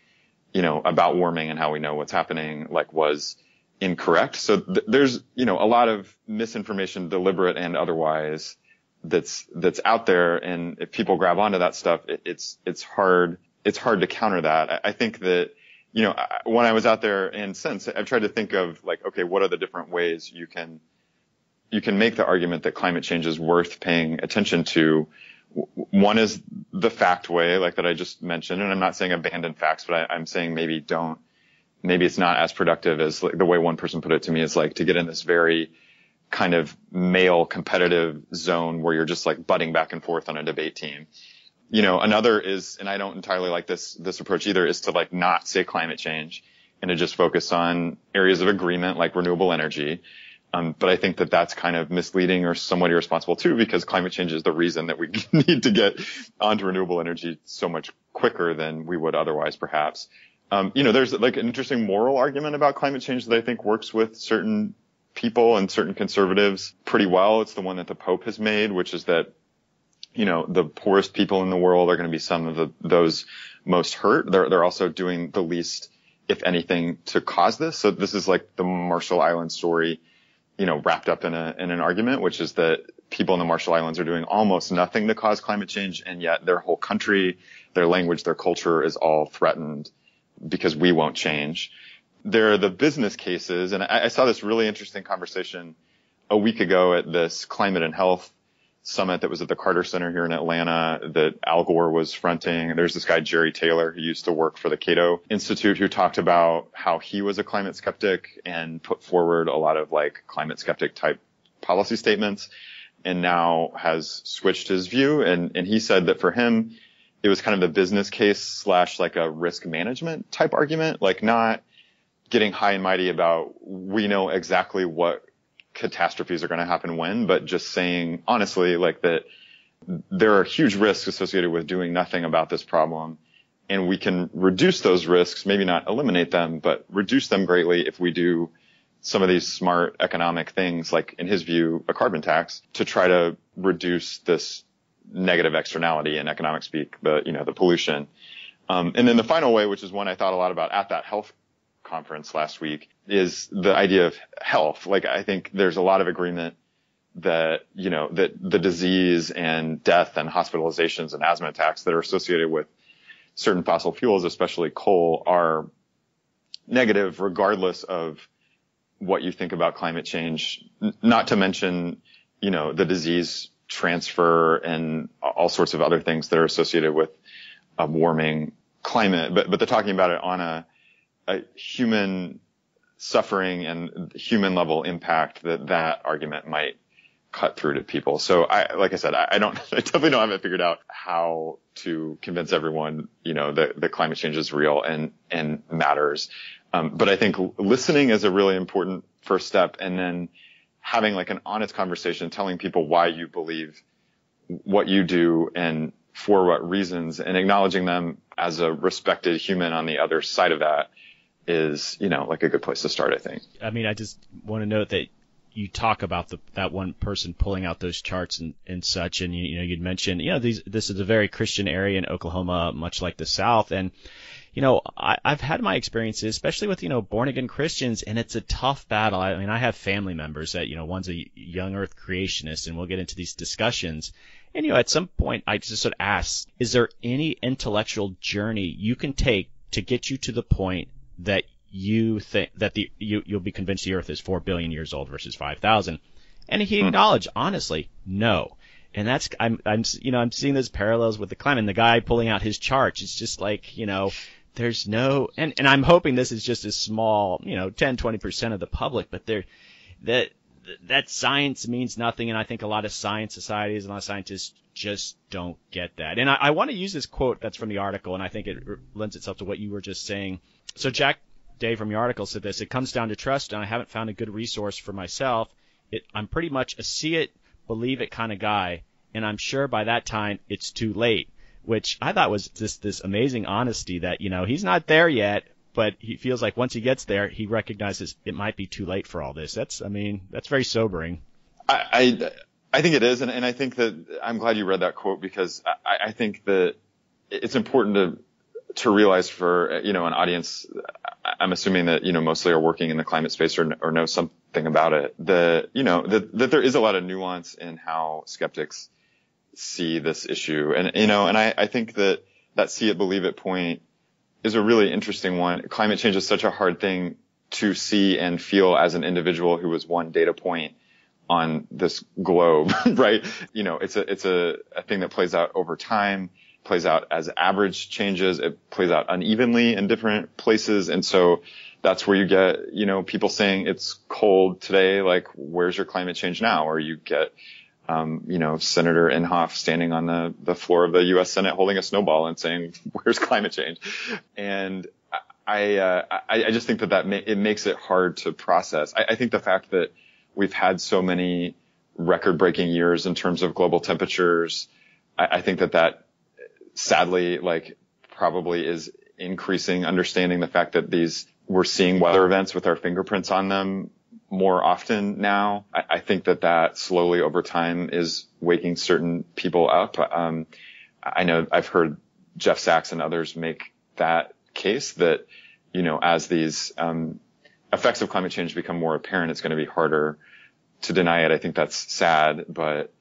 you know, about warming and how we know what's happening, like, was incorrect. So there's, you know, a lot of misinformation, deliberate and otherwise, that's out there. And if people grab onto that stuff, it's hard to counter that. I think that, you know, when I was out there, and since I've tried to think of like, okay, what are the different ways you can make the argument that climate change is worth paying attention to. One is the fact way, like that I just mentioned, and I'm not saying abandon facts, but I'm saying maybe it's not as productive as, like, the way one person put it to me is like to get in this very kind of male competitive zone where you're just like butting back and forth on a debate team. You know, another is, and I don't entirely like this approach either, is to like not say climate change and to just focus on areas of agreement like renewable energy. But I think that that's kind of misleading or somewhat irresponsible too, because climate change is the reason that we need to get onto renewable energy so much quicker than we would otherwise, perhaps. You know, there's like an interesting moral argument about climate change that I think works with certain people and certain conservatives pretty well. It's the one that the Pope has made, which is that, you know, the poorest people in the world are going to be some of those most hurt. They're also doing the least, if anything, to cause this. So this is like the Marshall Islands story, you know, wrapped up in an argument, which is that people in the Marshall Islands are doing almost nothing to cause climate change, and yet their whole country, their language, their culture is all threatened because we won't change. There are the business cases, and I saw this really interesting conversation a week ago at this climate and health summit that was at the Carter Center here in Atlanta that Al Gore was fronting. There's this guy, Jerry Taylor, who used to work for the Cato Institute, who talked about how he was a climate skeptic and put forward a lot of like climate skeptic type policy statements, and now has switched his view. And he said that for him, it was kind of the business case / like a risk management type argument, like not getting high and mighty about we know exactly what catastrophes are going to happen when, but just saying honestly, like, that there are huge risks associated with doing nothing about this problem, and we can reduce those risks, maybe not eliminate them, but reduce them greatly if we do some of these smart economic things, like, in his view, a carbon tax, to try to reduce this negative externality in economic speak, the pollution. And then the final way, which is one I thought a lot about at that health conference last week, is the idea of health. Like, I think there's a lot of agreement that, that the disease and death and hospitalizations and asthma attacks that are associated with certain fossil fuels, especially coal, are negative regardless of what you think about climate change, not to mention, the disease transfer and all sorts of other things that are associated with a warming climate. But they're talking about it on a human suffering and human level impact that argument might cut through to people. So like I said, I definitely don't have it figured out how to convince everyone, that climate change is real and matters. But I think listening is a really important first step, and then having like an honest conversation, telling people why you believe what you do and for what reasons, and acknowledging them as a respected human on the other side of that is, like a good place to start, I think. I mean, I just want to note that you talk about that one person pulling out those charts and such, and you'd mentioned, this is a very Christian area in Oklahoma, much like the South, and I've had my experiences, especially with born again Christians, and it's a tough battle. I mean, I have family members that one's a young Earth creationist, and we'll get into these discussions. And at some point, I just sort of ask, is there any intellectual journey you can take to get you to the point that you think that you'll be convinced the Earth is 4 billion years old versus 5,000? And he acknowledged, honestly, no. And that's I'm seeing those parallels with the climate. And the guy pulling out his charts, it's just like there's no, and I'm hoping this is just a small 10-20% of the public, but that science means nothing. And I think a lot of science societies and a lot of scientists just don't get that. And I want to use this quote that's from the article, and I think it lends itself to what you were just saying. So Jack Day from your article said this: it comes down to trust, and I haven't found a good resource for myself. I'm pretty much a see it, believe it kind of guy, and I'm sure by that time it's too late, which I thought was just this amazing honesty that, he's not there yet, but he feels like once he gets there, he recognizes it might be too late for all this. That's very sobering. I think it is. And I think that I'm glad you read that quote, because I think that it's important to realize for, an audience, I'm assuming that, mostly are working in the climate space or know something about it, that there is a lot of nuance in how skeptics see this issue. And, and I think that see it, believe it point is a really interesting one. Climate change is such a hard thing to see and feel as an individual who is one data point on this globe, right? It's a thing that plays out over time, plays out as average changes. It plays out unevenly in different places. And so that's where you get, people saying it's cold today, like, where's your climate change now? Or you get, Senator Inhofe standing on the floor of the U.S. Senate holding a snowball and saying, where's climate change? And I just think that it makes it hard to process. I think the fact that we've had so many record-breaking years in terms of global temperatures, I think that sadly, probably is increasing understanding the fact that we're seeing weather events with our fingerprints on them more often now. I think that slowly over time is waking certain people up. I know I've heard Jeff Sachs and others make that case that, as these effects of climate change become more apparent, it's going to be harder to deny it. I think that's sad, but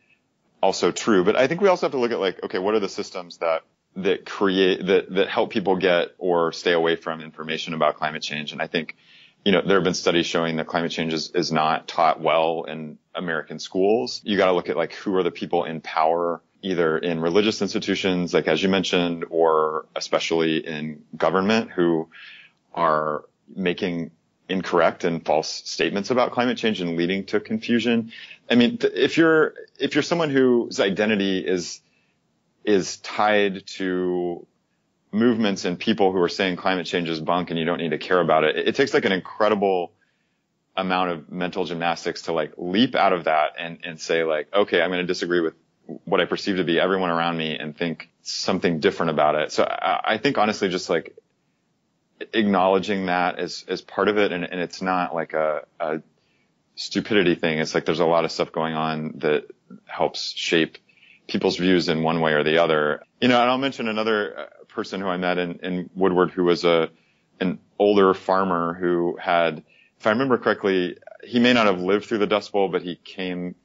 also true. But I think we also have to look at okay, what are the systems that create, that help people get or stay away from information about climate change? And I think, there have been studies showing that climate change is not taught well in American schools. You got to look at who are the people in power, either in religious institutions, as you mentioned, or especially in government, who are making incorrect and false statements about climate change and leading to confusion. I mean, if you're someone whose identity is tied to movements and people who are saying climate change is bunk and you don't need to care about it, it takes an incredible amount of mental gymnastics to leap out of that and say okay, I'm going to disagree with what I perceive to be everyone around me and think something different about it. So I think honestly, just acknowledging that as part of it. And it's not a stupidity thing. It's there's a lot of stuff going on that helps shape people's views in one way or the other. And I'll mention another person who I met in Woodward, who was an older farmer who had, if I remember correctly, he may not have lived through the Dust Bowl, but he came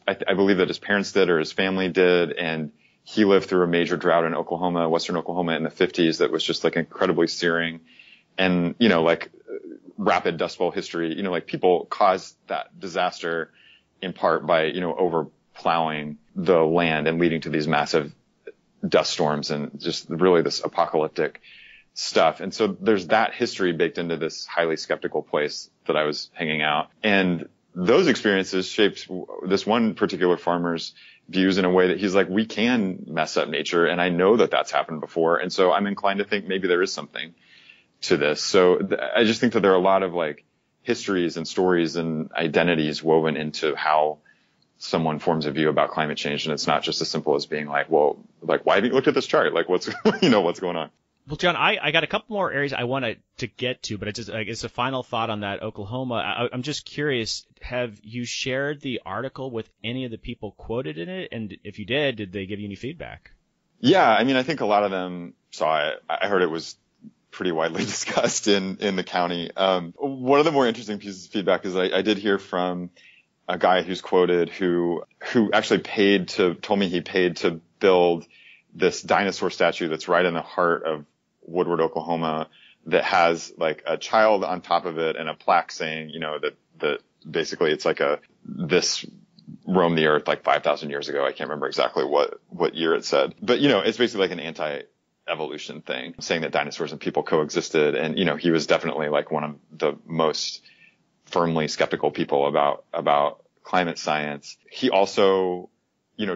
I believe that his parents did or his family did. And he lived through a major drought in Oklahoma, western Oklahoma in the 50s that was just like incredibly searing. And, like rapid Dust Bowl history, like people caused that disaster in part by, over plowing the land and leading to these massive dust storms and just really this apocalyptic stuff. And so there's that history baked into this highly skeptical place that I was hanging out. And those experiences shaped this one particular farmer's views in a way that he's like, we can mess up nature. And I know that that's happened before. And so I'm inclined to think maybe there is something to this. So I just think that there are a lot of like histories and stories and identities woven into how someone forms a view about climate change. And it's not just as simple as being like, well, like, why have you looked at this chart? Like what's, what's going on? Well, John, I got a couple more areas I wanted to get to, but it's a final thought on that Oklahoma. I'm just curious, have you shared the article with any of the people quoted in it? And if you did they give you any feedback? Yeah, I mean, I think a lot of them saw it. I heard it was pretty widely discussed in the county. One of the more interesting pieces of feedback is I did hear from a guy who's quoted who actually told me he paid to build this dinosaur statue that's right in the heart of Woodward, Oklahoma, that has like a child on top of it and a plaque saying, that basically it's like this roamed the earth like 5,000 years ago. I can't remember exactly what year it said, but it's basically like an anti-evolution thing, saying that dinosaurs and people coexisted. And, he was definitely like one of the most firmly skeptical people about climate science. He also,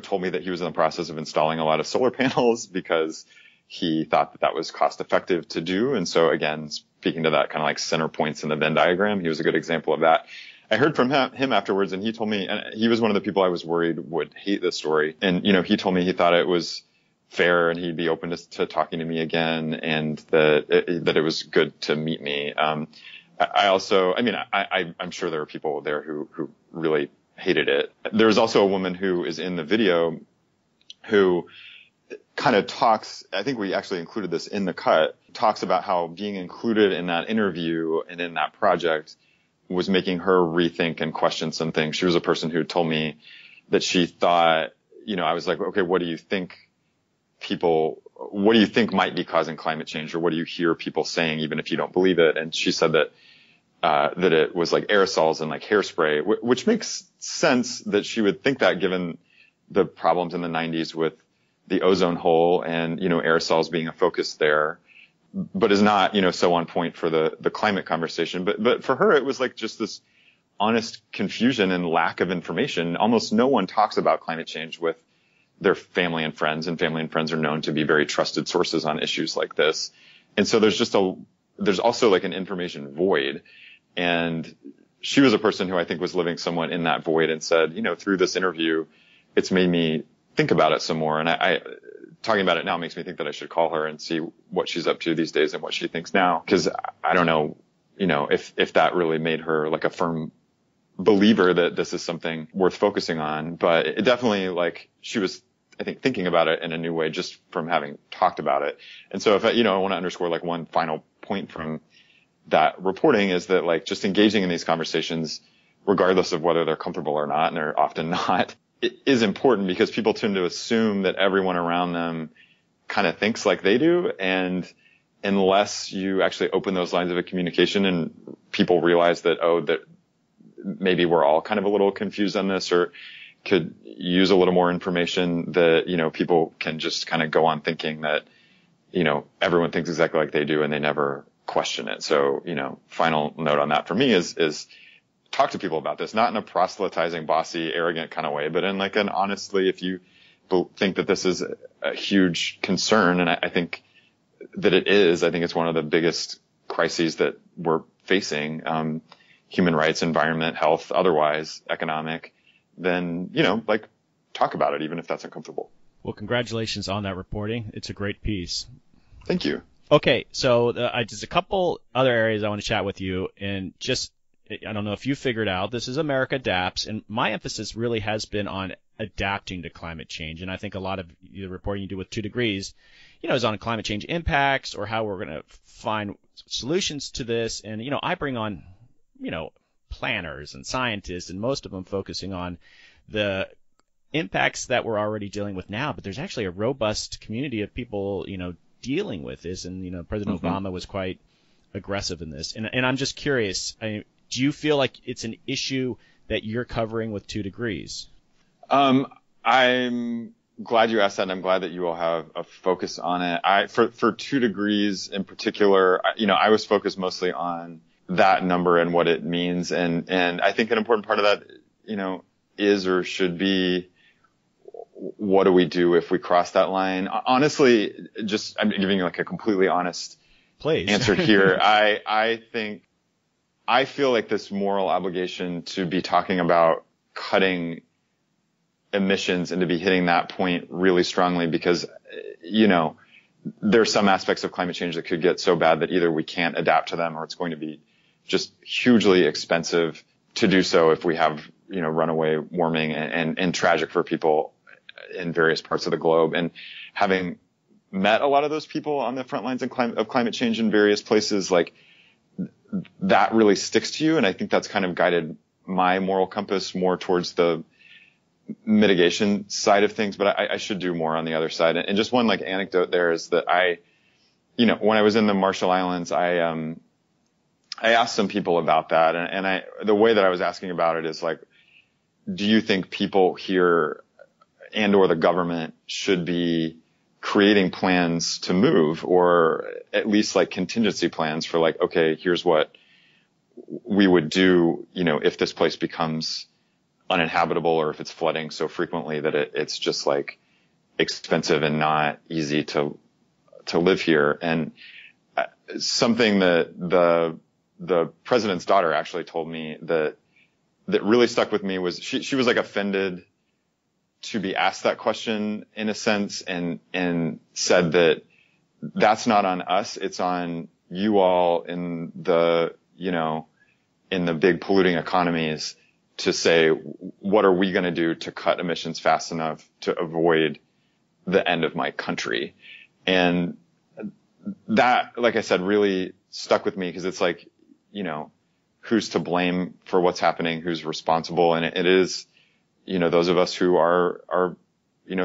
told me that he was in the process of installing a lot of solar panels because he thought that was cost effective to do. And so again, speaking to that kind of like center points in the Venn diagram, he was a good example of that. I heard from him afterwards, and he told me, and he was one of the people I was worried would hate this story. And, he told me he thought it was fair and he'd be open to talking to me again, and that it was good to meet me. I'm sure there were people there who really hated it. There was also a woman who is in the video who kind of talks, I think we actually included this in the cut, talks about how being included in that interview and in that project was making her rethink and question some things. She was a person who told me that she thought, I was like, okay, what do you think might be causing climate change, or what do you hear people saying, even if you don't believe it? And she said that it was like aerosols and like hairspray, which makes sense that she would think that given the problems in the 90s with the ozone hole and, aerosols being a focus there, but is not, so on point for the climate conversation. But for her, it was like just this honest confusion and lack of information. Almost no one talks about climate change with their family and friends are known to be very trusted sources on issues like this. And so there's also like an information void. And she was a person who I think was living somewhat in that void and said, through this interview, it's made me think about it some more. And I talking about it now makes me think that I should call her and see what she's up to these days and what she thinks now. Cause I don't know, if that really made her like a firm believer that this is something worth focusing on, but it definitely like she was, I think, thinking about it in a new way just from having talked about it. And so if I want to underscore like one final point from that reporting is that like just engaging in these conversations, regardless of whether they're comfortable or not, and they're often not, it is important because people tend to assume that everyone around them kind of thinks like they do. And unless you actually open those lines of communication and people realize that, that maybe we're all kind of a little confused on this or could use a little more information, that, people can just kind of go on thinking that, everyone thinks exactly like they do and they never question it. So, final note on that for me is talk to people about this, not in a proselytizing, bossy, arrogant kind of way, but in like an honestly, if you think that this is a huge concern, and I think that it is, I think it's one of the biggest crises that we're facing, human rights, environment, health, otherwise, economic, then, like talk about it, even if that's uncomfortable. Well, congratulations on that reporting. It's a great piece. Thank you. Okay. So just a couple other areas I want to chat with you, and just, I don't know if you figured out, this is America Adapts, and my emphasis really has been on adapting to climate change. And I think a lot of the reporting you do with 2 Degrees, is on climate change impacts or how we're going to find solutions to this. And, I bring on, planners and scientists, and most of them focusing on the impacts that we're already dealing with now, but there's actually a robust community of people, dealing with this. And, President Obama was quite aggressive in this. And I'm just curious, do you feel like it's an issue that you're covering with 2 degrees? I'm glad you asked that, and I'm glad that you all have a focus on it. For 2 degrees in particular, I was focused mostly on that number and what it means. And I think an important part of that, is or should be, what do we do if we cross that line? Honestly, I'm giving you like a completely honest answer here. I feel like this moral obligation to be talking about cutting emissions and to be hitting that point really strongly because, there are some aspects of climate change that could get so bad that either we can't adapt to them or it's going to be just hugely expensive to do so if we have, runaway warming and tragic for people in various parts of the globe. And having met a lot of those people on the front lines of climate change in various places, like that really sticks to you. And I think that's kind of guided my moral compass more towards the mitigation side of things, but I should do more on the other side. And just one like anecdote there is that when I was in the Marshall Islands, I asked some people about that. And the way that I was asking about it is like, do you think people here and or the government should be creating plans to move, or at least like contingency plans for like, okay, here's what we would do, if this place becomes uninhabitable or if it's flooding so frequently that it's just like expensive and not easy to live here. And something that the president's daughter actually told me that really stuck with me was she was like offended to be asked that question in a sense, and said that that's not on us. It's on you all in the big polluting economies to say, what are we going to do to cut emissions fast enough to avoid the end of my country? And that, like I said, really stuck with me because it's like, who's to blame for what's happening? Who's responsible? And it is, those of us who are,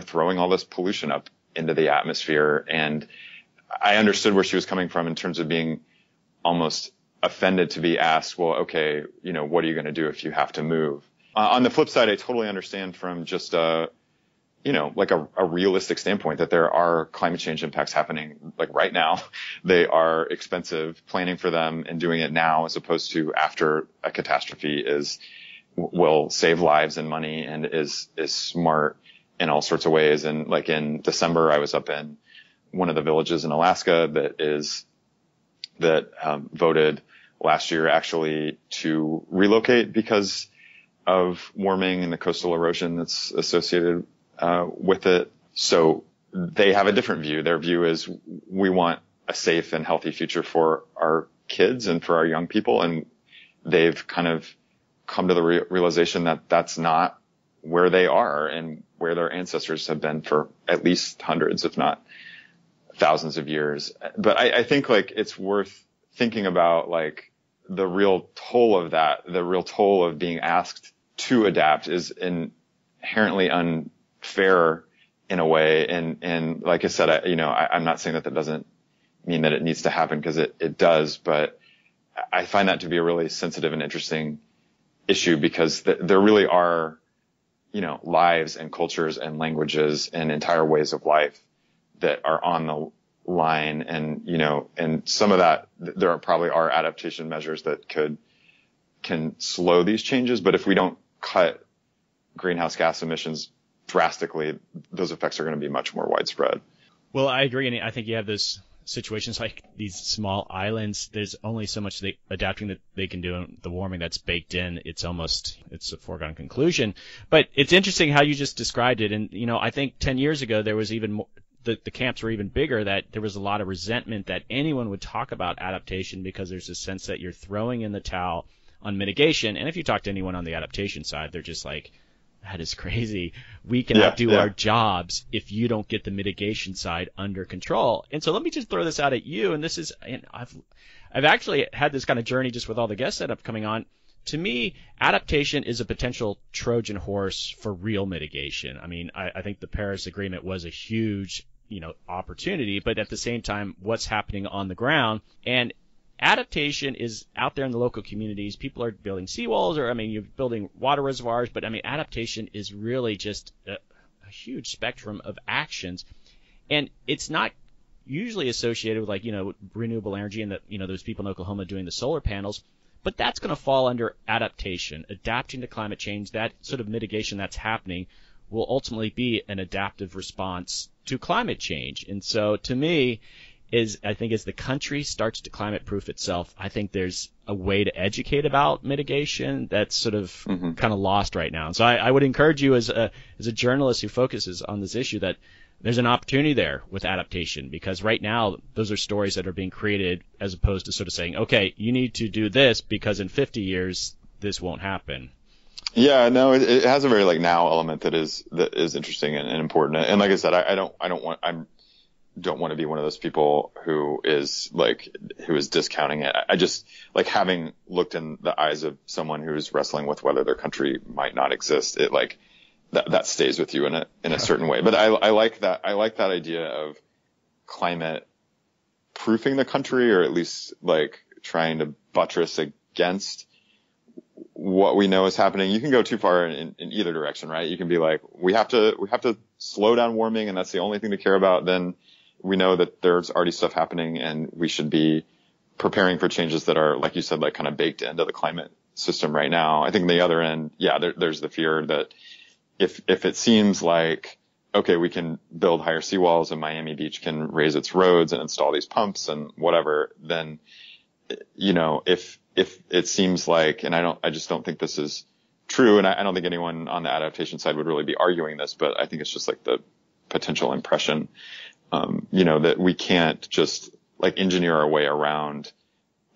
throwing all this pollution up into the atmosphere. And I understood where she was coming from in terms of being almost offended to be asked, well, okay, what are you going to do if you have to move? On the flip side, I totally understand from just a realistic standpoint that there are climate change impacts happening like right now. They are expensive. Planning for them and doing it now as opposed to after a catastrophe will save lives and money and is smart in all sorts of ways. And like in December, I was up in one of the villages in Alaska that voted last year actually to relocate because of warming and the coastal erosion that's associated with it. So they have a different view. Their view is we want a safe and healthy future for our kids and for our young people. And they've kind of come to the realization that that's not where they are and where their ancestors have been for at least hundreds, if not thousands of years. But I think like it's worth thinking about like the real toll of that. The real toll of being asked to adapt is inherently unfair in a way. And like I said, I'm not saying that doesn't mean that it needs to happen, because it does, but I find that to be a really sensitive and interesting issue, because there really are, lives and cultures and languages and entire ways of life that are on the line. And, and some of that, there probably are adaptation measures that can slow these changes. But if we don't cut greenhouse gas emissions drastically, those effects are going to be much more widespread. Well, I agree. And I think you have those situations like these small islands. There's only so much adapting that they can do, and the warming that's baked in, it's a foregone conclusion. But it's interesting how you just described it. And, I think 10 years ago, there was even more, the camps were even bigger, that there was a lot of resentment that anyone would talk about adaptation, because there's a sense that you're throwing in the towel on mitigation. And if you talk to anyone on the adaptation side, they're just like, that is crazy. We cannot do our jobs if you don't get the mitigation side under control. And so let me just throw this out at you. And I've actually had this kind of journey just with all the guests that have coming on to me, adaptation is a potential Trojan horse for real mitigation. I mean, I think the Paris Agreement was a huge, opportunity, but at the same time, what's happening on the ground? And adaptation is out there in the local communities. People are building seawalls, or you're building water reservoirs, but adaptation is really just a huge spectrum of actions, and it's not usually associated with renewable energy and those people in Oklahoma doing the solar panels. But that's going to fall under adaptation, adapting to climate change. That sort of mitigation that's happening will ultimately be an adaptive response to climate change. And so to me, I think as the country starts to climate proof itself, I think there's a way to educate about mitigation that's sort of kind of lost right now. And so I would encourage you as a journalist who focuses on this issue that there's an opportunity there with adaptation, because right now those are stories that are being created as opposed to sort of saying, okay, you need to do this because in 50 years this won't happen. Yeah, no, it has a very now element that is interesting and important. And like I said, I don't want to be one of those people who is discounting it. I just having looked in the eyes of someone who's wrestling with whether their country might not exist. It that stays with you in a certain way. But I like that idea of climate proofing the country, or at least trying to buttress against what we know is happening. You can go too far in either direction, right? You can be we have to slow down warming, and that's the only thing to care about. Then we know that there's already stuff happening, and we should be preparing for changes that are, like you said, kind of baked into the climate system right now. I think on the other end, there's the fear that if it seems okay, we can build higher seawalls and Miami Beach can raise its roads and install these pumps and whatever, then, if it seems and I just don't think this is true. And I don't think anyone on the adaptation side would really be arguing this, but I think it's just the potential impression, that we can't just engineer our way around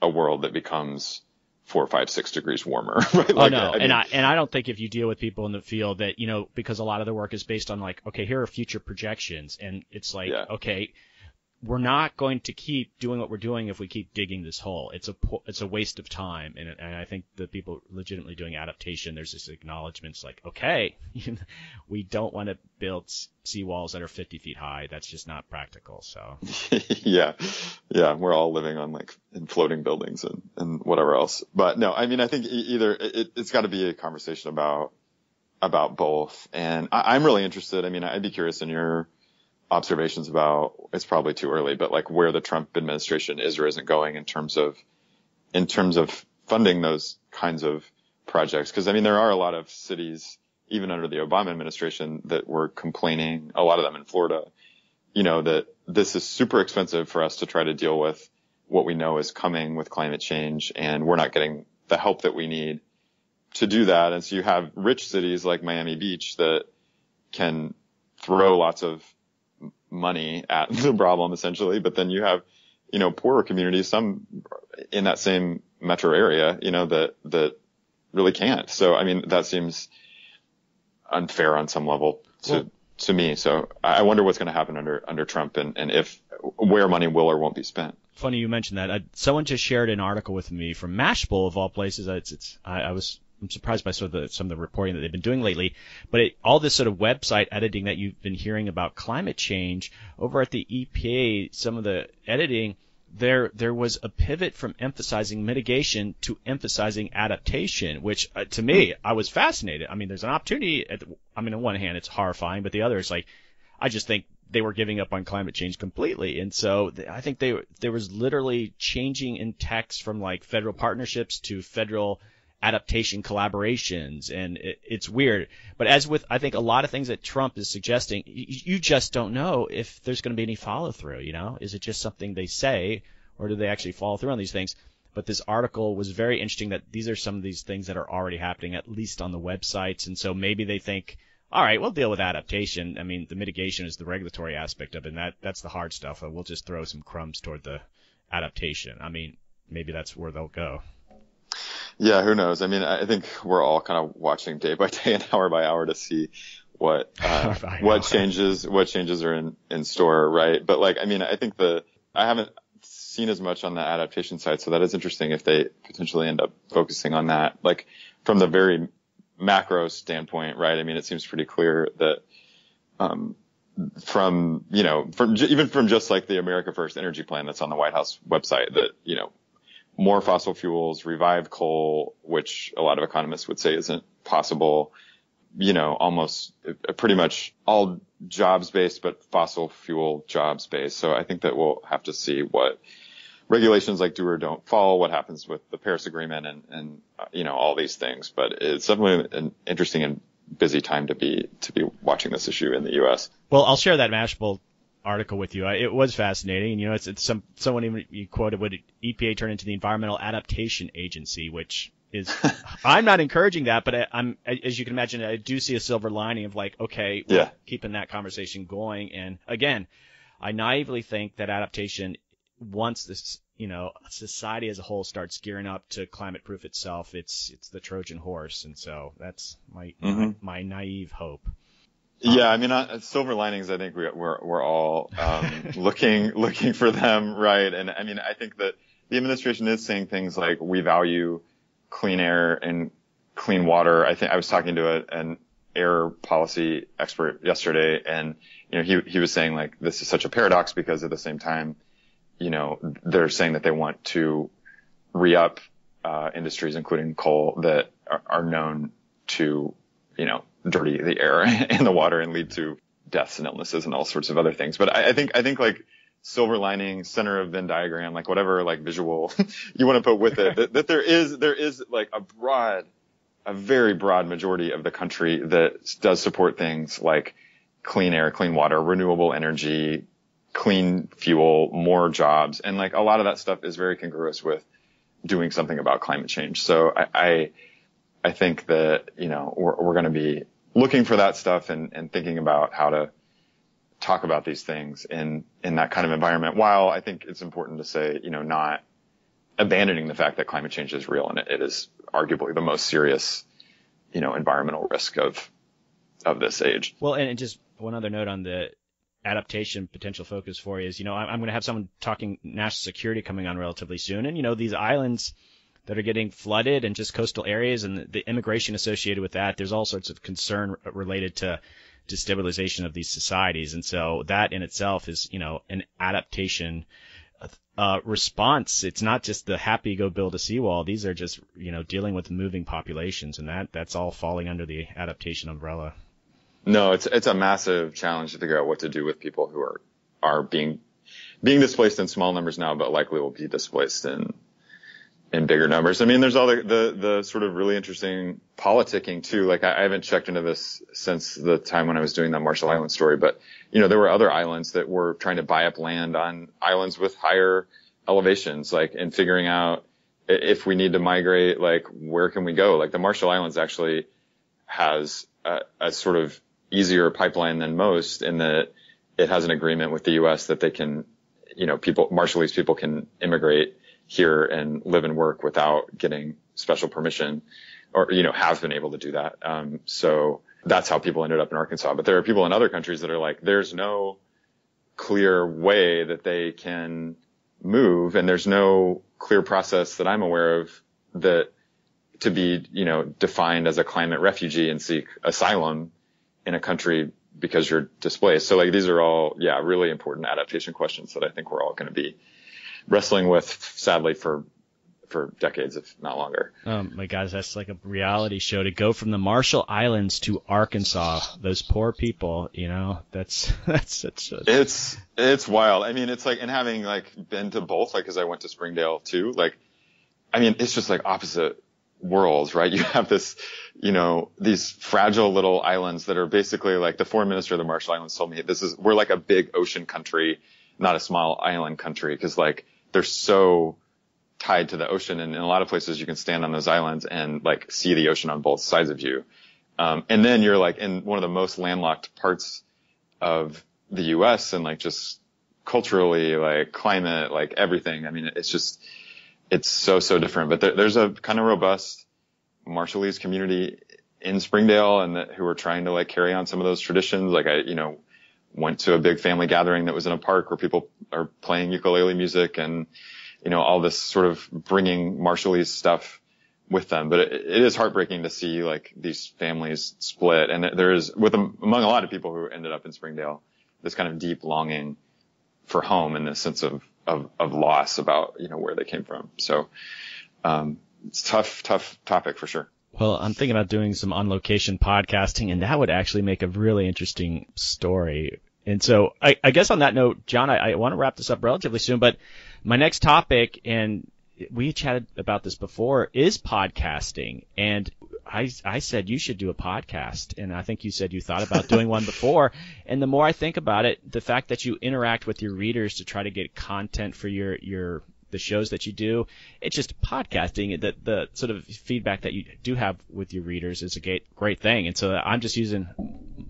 a world that becomes 4, 5, 6 degrees warmer. Right? Oh no, and I don't think if you deal with people in the field that because a lot of the work is based on okay, here are future projections, and it's okay, we're not going to keep doing what we're doing if we keep digging this hole. It's a waste of time, and I think the people legitimately doing adaptation, there's this acknowledgement, okay, we don't want to build seawalls that are 50 feet high. That's just not practical. So yeah, we're all living on in floating buildings and whatever else. But no, I think either it's got to be a conversation about both. And I'm really interested. I'd be curious in your observations about, it's probably too early, but where the Trump administration is or isn't going in terms of funding those kinds of projects. Because there are a lot of cities, even under the Obama administration, that were complaining, a lot of them in Florida, that this is super expensive for us to try to deal with what we know is coming with climate change, and we're not getting the help that we need to do that. And so you have rich cities like Miami Beach that can throw lots of money at the problem essentially, but then you have, poorer communities, some in that same metro area, that really can't. So, that seems unfair on some level to me. So I wonder what's going to happen under Trump and if where money will or won't be spent. Funny you mentioned that. Someone just shared an article with me from Mashable of all places. I'm surprised by some of the reporting that they've been doing lately, but all this sort of website editing that you've been hearing about climate change over at the EPA, some of the editing, there was a pivot from emphasizing mitigation to emphasizing adaptation, which to me, I was fascinated. There's an opportunity on one hand, it's horrifying, but the other is I just think they were giving up on climate change completely. And so I think there was literally changing in text from federal partnerships to federal adaptation collaborations, and it's weird. But as with, I think, a lot of things that Trump is suggesting, you just don't know if there's going to be any follow through. Is it just something they say, or do they actually follow through on these things? But this article was very interesting that these are some of these things that are already happening, at least on the websites. And so maybe they think, all right, we'll deal with adaptation. The mitigation is the regulatory aspect of it, and that's the hard stuff. We'll just throw some crumbs toward the adaptation. Maybe that's where they'll go. Yeah, who knows? I think we're all kind of watching day by day and hour by hour to see what changes are in store, right? But I think I haven't seen as much on the adaptation side. So that is interesting if they potentially end up focusing on that. Like from the very macro standpoint, right? I mean, it seems pretty clear that, even from just like the America First energy plan that's on the White House website, that, more fossil fuels, revive coal, which a lot of economists would say isn't possible, almost pretty much all jobs based, but fossil fuel jobs based. So I think that we'll have to see what regulations like do or don't fall, what happens with the Paris Agreement and all these things. But it's definitely an interesting and busy time to be watching this issue in the U.S. Well, I'll share that Mashable article with you. It was fascinating. And, it's someone even you quoted would EPA turn into the Environmental Adaptation Agency, which is I'm not encouraging that, but I'm as you can imagine, I do see a silver lining of like, okay, we're keeping that conversation going. And again, I naively think that adaptation, once this society as a whole starts gearing up to climate proof itself, it's the Trojan horse. And so that's my naive hope. Yeah, I mean, silver linings, I think we're all looking for them, right? And I mean, I think that the administration is saying things like we value clean air and clean water. I think I was talking to an air policy expert yesterday, and he was saying like this is such a paradox because at the same time, they're saying that they want to re-up industries, including coal, that are known to dirty the air and the water and lead to deaths and illnesses and all sorts of other things. But I think like silver lining, center of Venn diagram, like whatever like visual you want to put with it, that there is like a very broad majority of the country that does support things like clean air, clean water, renewable energy, clean fuel, more jobs. And like a lot of that stuff is very congruous with doing something about climate change. So I think that, we're going to be looking for that stuff and thinking about how to talk about these things in that kind of environment, while I think it's important to say, not abandoning the fact that climate change is real and it is arguably the most serious, environmental risk of this age. Well, and just one other note on the adaptation potential focus for you is, I'm going to have someone talking national security coming on relatively soon. And, these islands that are getting flooded and just coastal areas and the immigration associated with that, there's all sorts of concern related to destabilization of these societies. And so that in itself is, an adaptation response. It's not just the happy go build a seawall. These are just, dealing with moving populations, and that's all falling under the adaptation umbrella. No, it's a massive challenge to figure out what to do with people who are being displaced in small numbers now, but likely will be displaced in bigger numbers. I mean, there's all the sort of really interesting politicking too. Like I haven't checked into this since the time when I was doing that Marshall Islands story, but there were other islands that were trying to buy up land on islands with higher elevations, like, and figuring out if we need to migrate, like, where can we go? Like the Marshall Islands actually has a sort of easier pipeline than most in that it has an agreement with the U.S. that they can, Marshallese people can immigrate here and live and work without getting special permission, or, have been able to do that. So that's how people ended up in Arkansas. But there are people in other countries that are like, there's no clear way that they can move, and there's no clear process that I'm aware of that to be, defined as a climate refugee and seek asylum in a country because you're displaced. So like, these are all, really important adaptation questions that I think we're all going to be wrestling with, sadly, for decades, if not longer. Oh my gosh, that's like a reality show to go from the Marshall Islands to Arkansas. Those poor people, that's such a... It's wild. I mean, it's like, and having like been to both, like, cause I went to Springdale too, like, I mean, it's just like opposite worlds, right? You have this, these fragile little islands that are basically like, the foreign minister of the Marshall Islands told me we're like a big ocean country, not a small island country. Cause like, they're so tied to the ocean, and in a lot of places you can stand on those islands and like see the ocean on both sides of you. And then you're like in one of the most landlocked parts of the US, and like just culturally, like climate, like everything. I mean, it's so different, but there's a kind of robust Marshallese community in Springdale, and who are trying to like carry on some of those traditions. Like went to a big family gathering that was in a park where people are playing ukulele music and, all this sort of bringing Marshallese stuff with them. But it is heartbreaking to see like these families split. And there is among a lot of people who ended up in Springdale, this kind of deep longing for home and this sense of loss about, where they came from. So, it's tough topic for sure. Well, I'm thinking about doing some on-location podcasting, and that would actually make a really interesting story. And so I guess on that note, John, I want to wrap this up relatively soon, but my next topic, and we chatted about this before, is podcasting. And I said you should do a podcast, and I think you said you thought about doing one before. And the more I think about it, the fact that you interact with your readers to try to get content for the shows that you do, it's just podcasting. The sort of feedback that you do have with your readers is a great thing. And so I'm just using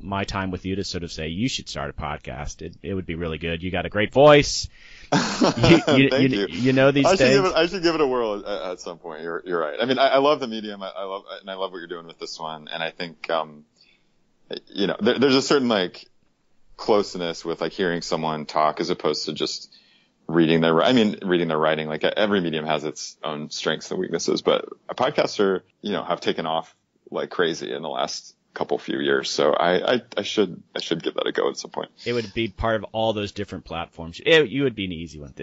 my time with you to sort of say you should start a podcast. It would be really good. You got a great voice. Thank you. You know these things. I should give it a whirl at some point. You're right. I mean, I love the medium. I love what you're doing with this one. And I think, there's a certain like closeness with like hearing someone talk as opposed to just reading their writing. Like every medium has its own strengths and weaknesses, but podcasts are, have taken off like crazy in the last few years. So I should give that a go at some point. It would be part of all those different platforms. You would be an easy one.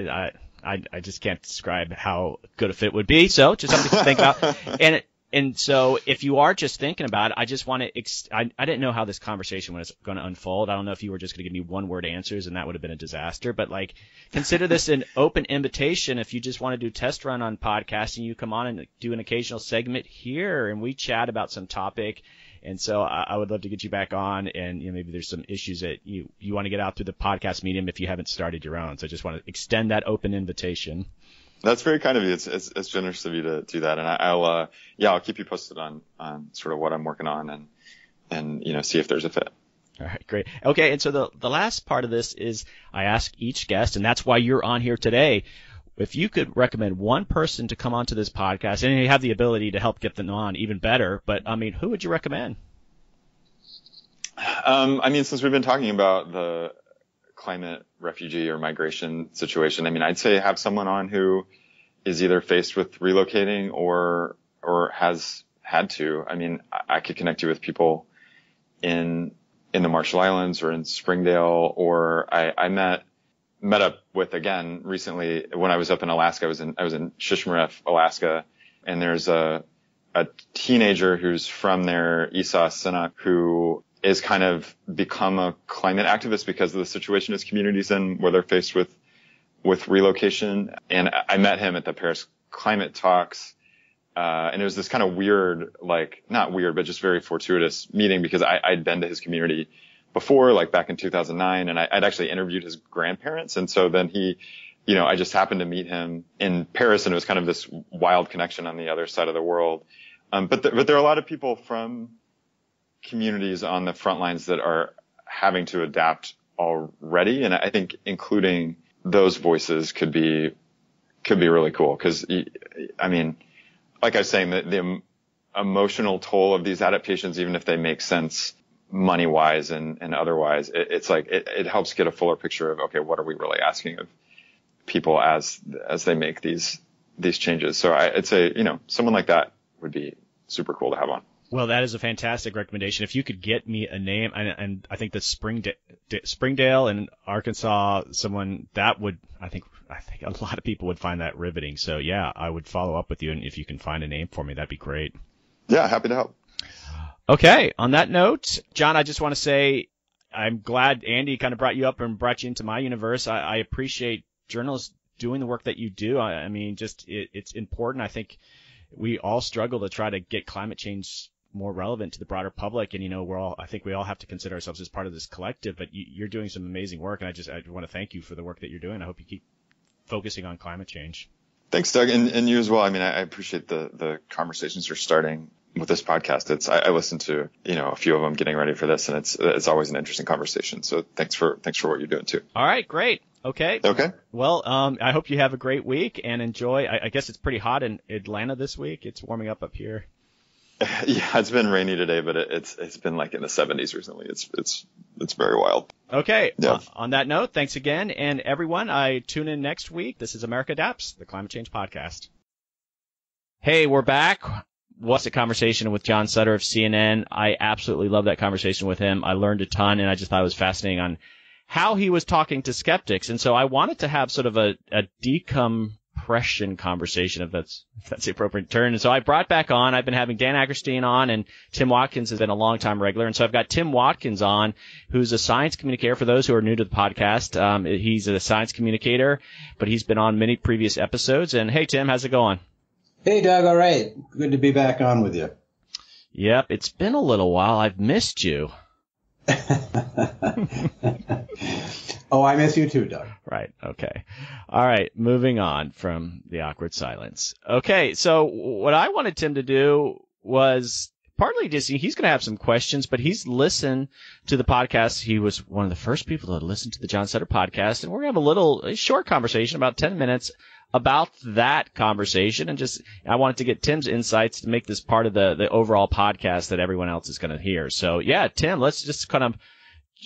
I just can't describe how good a fit would be. So just something to think about. And so if you are just thinking about it, I just want to, I didn't know how this conversation was going to unfold. I don't know if you were just going to give me one word answers and that would have been a disaster, but like consider this an open invitation. If you just want to do test run on podcasting, you come on and do an occasional segment here and we chat about some topic. And so I would love to get you back on, and maybe there's some issues that you want to get out through the podcast medium if you haven't started your own. So I just want to extend that open invitation. That's very kind of you. It's generous of you to do that, and I'll keep you posted on sort of what I'm working on and see if there's a fit. All right, great. Okay, and so the last part of this is I ask each guest, and that's why you're on here today. If you could recommend one person to come onto this podcast, and you have the ability to help get them on, even better, but I mean, who would you recommend? Since we've been talking about the climate refugee or migration situation, I'd say have someone on who is either faced with relocating or has had to. I could connect you with people in the Marshall Islands or in Springdale, or I met up with, again, recently when I was up in Alaska. I was in Shishmaref, Alaska, and there's a teenager who's from there, Isa Sinak, who is kind of become a climate activist because of the situation his community's in, where they're faced with relocation. And I met him at the Paris climate talks. And it was this kind of weird, like not weird, but just very fortuitous meeting because I'd been to his community before, like back in 2009, and I'd actually interviewed his grandparents. And so then I just happened to meet him in Paris, and it was kind of this wild connection on the other side of the world. But there are a lot of people from communities on the front lines that are having to adapt already. And I think including those voices could be really cool. Cause like I was saying, the emotional toll of these adaptations, even if they make sense money wise and otherwise, it's like, it helps get a fuller picture of, okay, what are we really asking of people as they make these changes? So I'd say, someone like that would be super cool to have on. Well, that is a fantastic recommendation. If you could get me a name, and I think the Springdale in Arkansas, someone that would, I think a lot of people would find that riveting. So yeah, I would follow up with you, and if you can find a name for me, that'd be great. Yeah, happy to help. Okay. On that note, John, I just want to say I'm glad Andy kind of brought you up and brought you into my universe. I appreciate journalists doing the work that you do. It's important. I think we all struggle to try to get climate change more relevant to the broader public. And, I think we all have to consider ourselves as part of this collective, but you're doing some amazing work. And I want to thank you for the work that you're doing. I hope you keep focusing on climate change. Thanks, Doug. And you as well. I appreciate the conversations you're starting with this podcast. I listened to, a few of them getting ready for this, and it's always an interesting conversation. So thanks for what you're doing too. All right, great. Okay. Well, I hope you have a great week and enjoy. I guess it's pretty hot in Atlanta this week. It's warming up here. Yeah, it's been rainy today, but it's been like in the 70s recently. It's very wild. Okay. Yeah. On that note, thanks again. And everyone, I tune in next week. This is America Adapts, the climate change podcast. Hey, we're back. What's a conversation with John Sutter of CNN? I absolutely love that conversation with him. I learned a ton, and I just thought it was fascinating on how he was talking to skeptics. And so I wanted to have sort of a decompression conversation, if that's the appropriate term. And so I brought back on, I've been having Dan Agerstein on, and Tim Watkins has been a longtime regular. And so I've got Tim Watkins on, who's a science communicator. For those who are new to the podcast, he's a science communicator, but he's been on many previous episodes. And hey, Tim, how's it going? Hey, Doug. All right. Good to be back on with you. Yep. It's been a little while. I've missed you. Oh, I miss you too, Doug. Right. Okay. All right. Moving on from the awkward silence. Okay. So what I wanted Tim to do was partly just, he's going to have some questions, but he's listened to the podcast. He was one of the first people to listen to the John Sutter podcast. And we're going to have a short conversation, about 10 minutes, about that conversation. And just, I wanted to get Tim's insights to make this part of the overall podcast that everyone else is going to hear. So yeah, Tim, let's just kind of,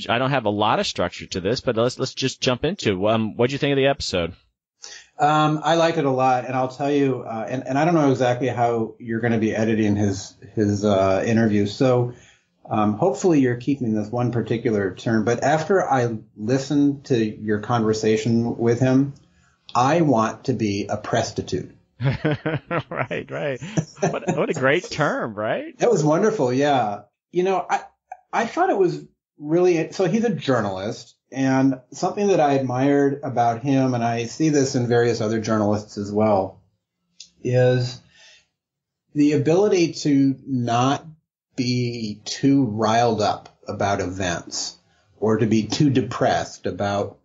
I don't have a lot of structure to this, but let's just jump into, what'd you think of the episode? I liked it a lot, and I'll tell you, and I don't know exactly how you're going to be editing his interview. So, hopefully you're keeping this one particular term, but after I listened to your conversation with him, I want to be a prostitute. Right. What a great term, right? That was wonderful. Yeah. You know, I thought it was really, so he's a journalist, and something that I admired about him, and I see this in various other journalists as well, is the ability to not be too riled up about events or to be too depressed about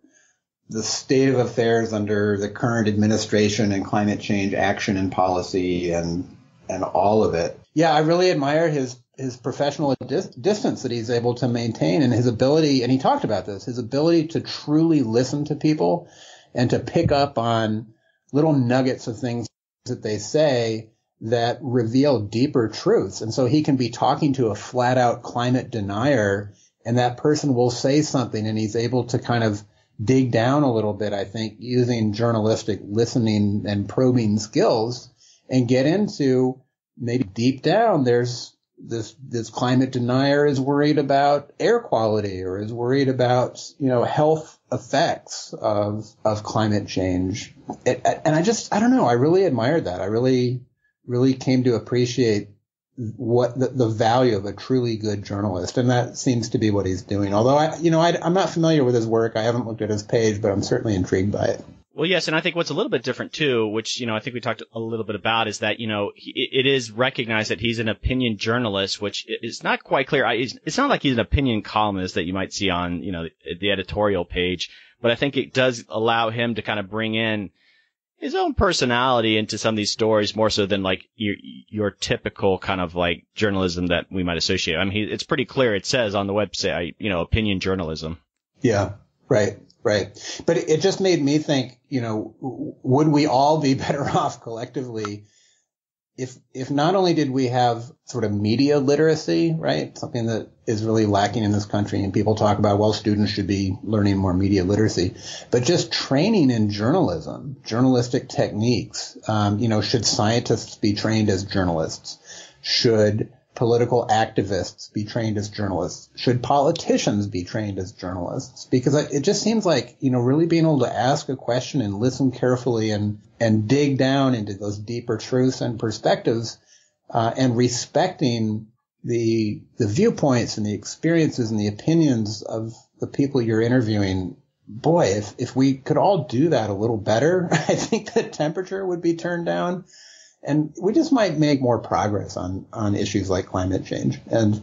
the state of affairs under the current administration and climate change action and policy and all of it. Yeah, I really admire his professional distance that he's able to maintain, and his ability, and he talked about this, his ability to truly listen to people and to pick up on little nuggets of things that they say that reveal deeper truths. And so he can be talking to a flat out climate denier, and that person will say something, and he's able to kind of dig down a little bit, I think, using journalistic listening and probing skills, and get into maybe deep down there's this climate denier is worried about air quality, or is worried about, health effects of climate change. And I don't know, I really admired that. I really came to appreciate what the value of a truly good journalist. And that seems to be what he's doing. Although I'm not familiar with his work. I haven't looked at his page, but I'm certainly intrigued by it. Well, yes, and I think what's a little bit different too, which, I think we talked a little bit about, is that, it is recognized that he's an opinion journalist, which is not quite clear. It's not like he's an opinion columnist that you might see on, the editorial page, but I think it does allow him to kind of bring in his own personality into some of these stories, more so than like your typical kind of like journalism that we might associate. I mean, it's pretty clear. It says on the website, opinion journalism. Yeah, right. But it just made me think, would we all be better off collectively if not only did we have sort of media literacy, right? Something that is really lacking in this country, and people talk about, well, students should be learning more media literacy, but just training in journalism, journalistic techniques. Should scientists be trained as journalists? Should political activists be trained as journalists? Should politicians be trained as journalists? Because it just seems like, really being able to ask a question and listen carefully and dig down into those deeper truths and perspectives, and respecting the viewpoints and the experiences and the opinions of the people you're interviewing. Boy, if we could all do that a little better, I think the temperature would be turned down. And we just might make more progress on issues like climate change. And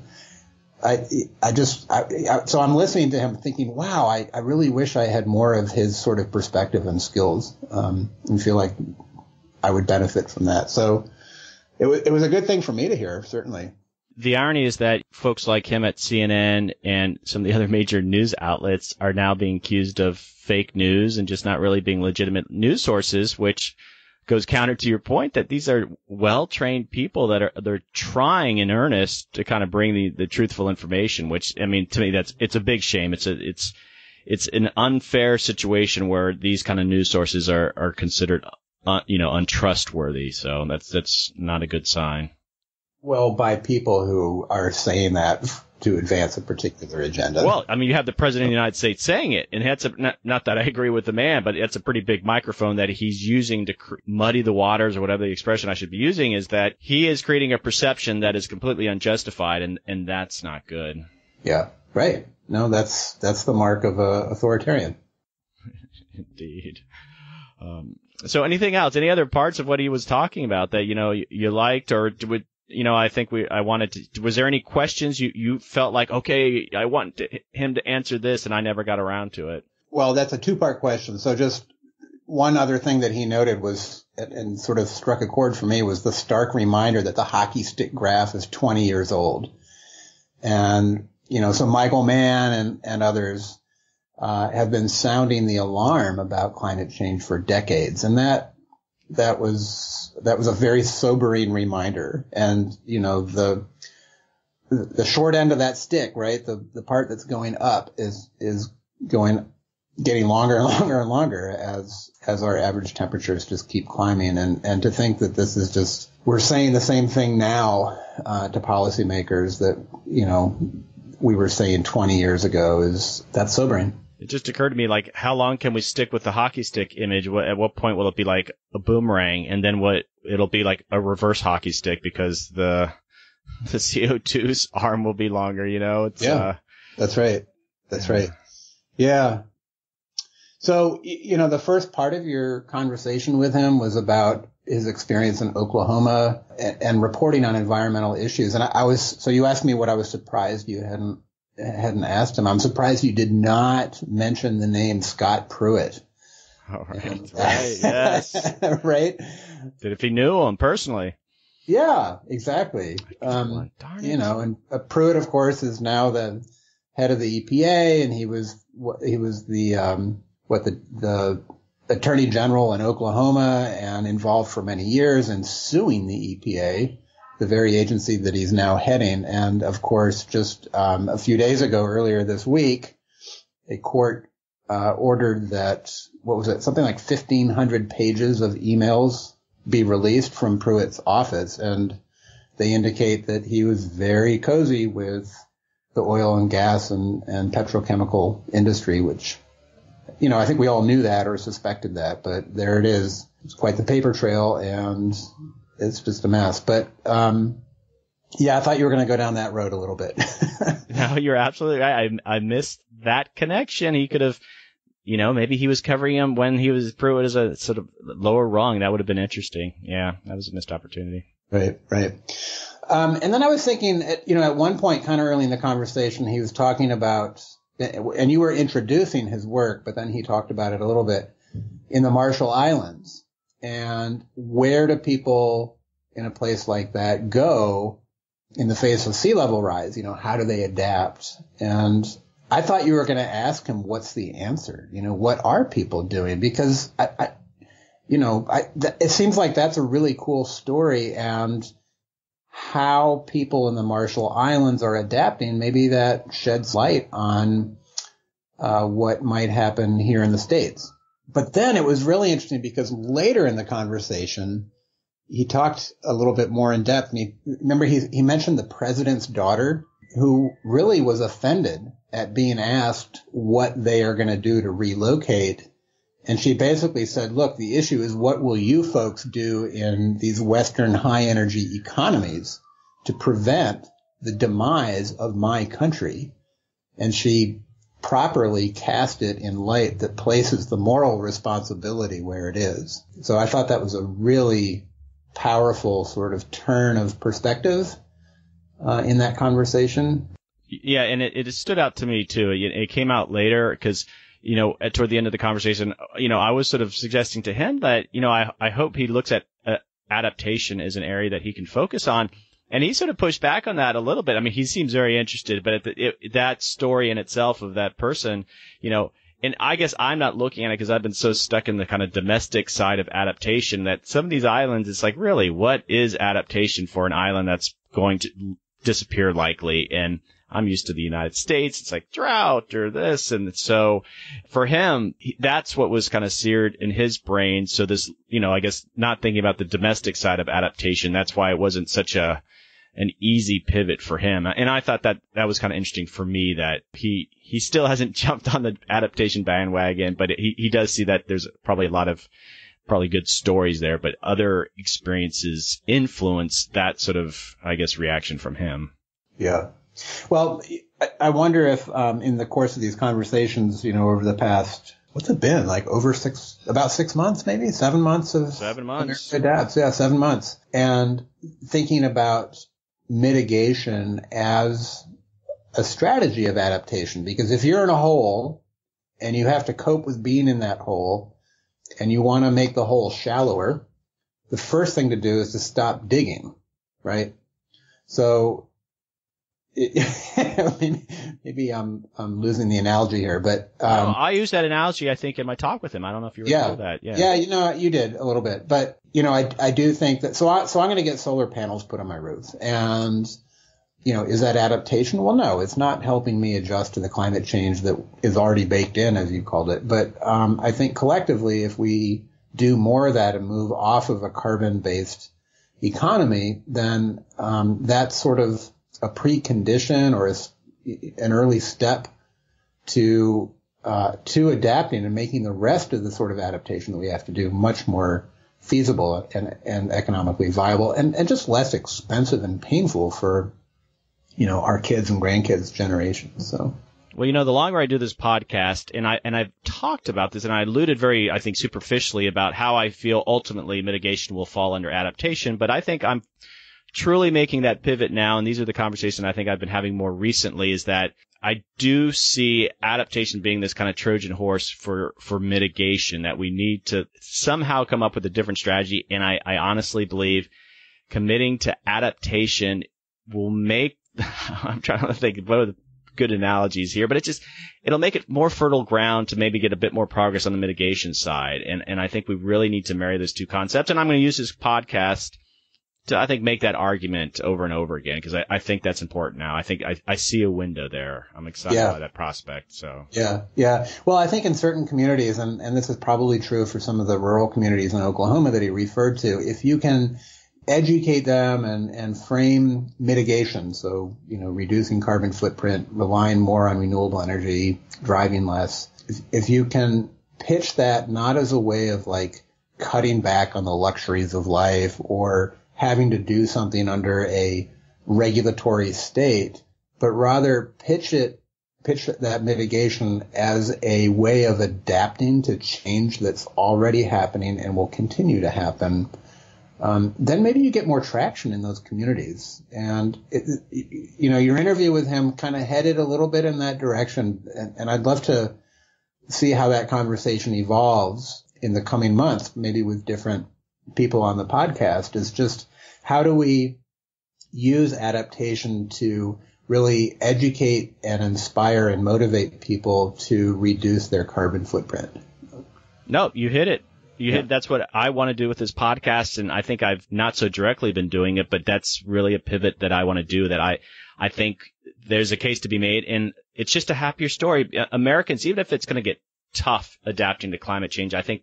so I'm listening to him thinking, wow, I really wish I had more of his sort of perspective and skills, and feel like I would benefit from that. So it was a good thing for me to hear, certainly. The irony is that folks like him at CNN and some of the other major news outlets are now being accused of fake news and just not really being legitimate news sources, which goes counter to your point that these are well-trained people that they're trying in earnest to kind of bring the truthful information, which, I mean, to me, it's a big shame. It's an unfair situation where these kind of news sources are considered, untrustworthy. So that's not a good sign. Well, by people who are saying that to advance a particular agenda. Well, I mean, you have the president of the United States saying it, and that's not that I agree with the man, but it's a pretty big microphone that he's using to muddy the waters, or whatever the expression I should be using, is that he is creating a perception that is completely unjustified, and that's not good. Yeah, right. No, that's the mark of a authoritarian. Indeed. So anything else? Any other parts of what he was talking about that, you liked, or would, I think was there any questions you felt like, okay, I want him to answer this and I never got around to it? Well, that's a two-part question. So just one other thing that he noted was, and sort of struck a chord for me, was the stark reminder that the hockey stick graph is 20 years old. And, so Michael Mann and others have been sounding the alarm about climate change for decades. And that was a very sobering reminder. And, the short end of that stick, right? The part that's going up is getting longer and longer and longer as our average temperatures just keep climbing. And to think that this is just, we're saying the same thing now, to policymakers that, we were saying 20 years ago that's sobering. It just occurred to me, like, how long can we stick with the hockey stick image? At what point will it be like a boomerang, and then it'll be like a reverse hockey stick because the CO2's arm will be longer, That's right. That's right. Yeah. So, the first part of your conversation with him was about his experience in Oklahoma and reporting on environmental issues. And so you asked me what I was surprised you hadn't asked him. I'm surprised you did not mention the name Scott Pruitt. All right. Right. Yes. Right. Did if he knew him personally. Yeah, exactly. Darn it. And Pruitt, of course, is now the head of the EPA, and he was the Attorney General in Oklahoma, and involved for many years in suing the EPA, the very agency that he's now heading. And of course, just a few days ago, earlier this week, a court ordered that, something like 1,500 pages of emails be released from Pruitt's office. And they indicate that he was very cozy with the oil and gas and petrochemical industry, which, I think we all knew that or suspected that, but there it is. It's quite the paper trail, and it's just a mess. But, I thought you were going to go down that road a little bit. No, you're absolutely right. I missed that connection. He could have, maybe he was covering him when he was Pruitt as a sort of lower rung. That would have been interesting. Yeah, that was a missed opportunity. Right. And then I was thinking, at one point, kind of early in the conversation, he was talking about, and you were introducing his work, but then he talked about it a little bit, in the Marshall Islands. And where do people in a place like that go in the face of sea level rise? How do they adapt? And I thought you were going to ask him, what's the answer? What are people doing? Because it seems like that's a really cool story, and how people in the Marshall Islands are adapting, maybe that sheds light on what might happen here in the States. But then it was really interesting because later in the conversation, he talked a little bit more in depth. And he mentioned the president's daughter, who really was offended at being asked what they are going to do to relocate. And she basically said, look, the issue is, what will you folks do in these Western high energy economies to prevent the demise of my country? And she properly cast it in light that places the moral responsibility where it is. So I thought that was a really powerful sort of turn of perspective in that conversation. Yeah, and it stood out to me too. It came out later because, toward the end of the conversation, I was sort of suggesting to him that, I hope he looks at adaptation as an area that he can focus on. And he sort of pushed back on that a little bit. I mean, he seems very interested, but that story in itself of that person, and I guess I'm not looking at it because I've been so stuck in the kind of domestic side of adaptation that some of these islands, it's like, really, what is adaptation for an island that's going to disappear likely? And I'm used to the United States. It's like drought or this. And so for him, that's what was kind of seared in his brain. So this, I guess not thinking about the domestic side of adaptation. That's why it wasn't such an easy pivot for him. And I thought that was kind of interesting for me that he still hasn't jumped on the adaptation bandwagon, but he does see that there's probably a lot of good stories there, but other experiences influence that sort of, I guess, reaction from him. Yeah. Well, I wonder if in the course of these conversations, over the past, what's it been, like about 6 months, maybe 7 months of 7 months. America Adapts, yeah, 7 months, and thinking about mitigation as a strategy of adaptation, because if you're in a hole and you have to cope with being in that hole and you want to make the hole shallower, the first thing to do is to stop digging, right? So maybe I'm losing the analogy here, but I used that analogy, I think, in my talk with him. I don't know if you remember that. Yeah, you did a little bit, but I do think that. So I'm going to get solar panels put on my roof, and is that adaptation? Well, no, it's not helping me adjust to the climate change that is already baked in, as you called it. But I think collectively, if we do more of that and move off of a carbon-based economy, then that's sort of a precondition or an early step to adapting and making the rest of the sort of adaptation that we have to do much more feasible and economically viable and just less expensive and painful for, our kids and grandkids' generations. So. Well, the longer I do this podcast, and I've talked about this, and I alluded very, I think, superficially about how I feel ultimately mitigation will fall under adaptation, but I think I'm truly making that pivot now, and these are the conversations I think I've been having more recently, is that I do see adaptation being this kind of Trojan horse for mitigation, that we need to somehow come up with a different strategy. And I honestly believe committing to adaptation will make, I'm trying to think of what are the good analogies here, but it'll make it more fertile ground to maybe get a bit more progress on the mitigation side. And I think we really need to marry those two concepts. And I'm going to use this podcast to, I think, make that argument over and over again, because I think that's important now. I think I see a window there. I'm excited by that prospect. So yeah. Well, I think in certain communities, and this is probably true for some of the rural communities in Oklahoma that he referred to, if you can educate them and frame mitigation, so reducing carbon footprint, relying more on renewable energy, driving less, if you can pitch that not as a way of like cutting back on the luxuries of life or having to do something under a regulatory state, but rather pitch that mitigation as a way of adapting to change that's already happening and will continue to happen, then maybe you get more traction in those communities. And, your interview with him kind of headed a little bit in that direction. And I'd love to see how that conversation evolves in the coming months, maybe with different people on the podcast, is just how do we use adaptation to really educate and inspire and motivate people to reduce their carbon footprint? No, you hit it. That's what I want to do with this podcast, and I think I've not so directly been doing it, but that's really a pivot that I want to do, that I think there's a case to be made, and it's just a happier story. Americans, even if it's going to get tough adapting to climate change, I think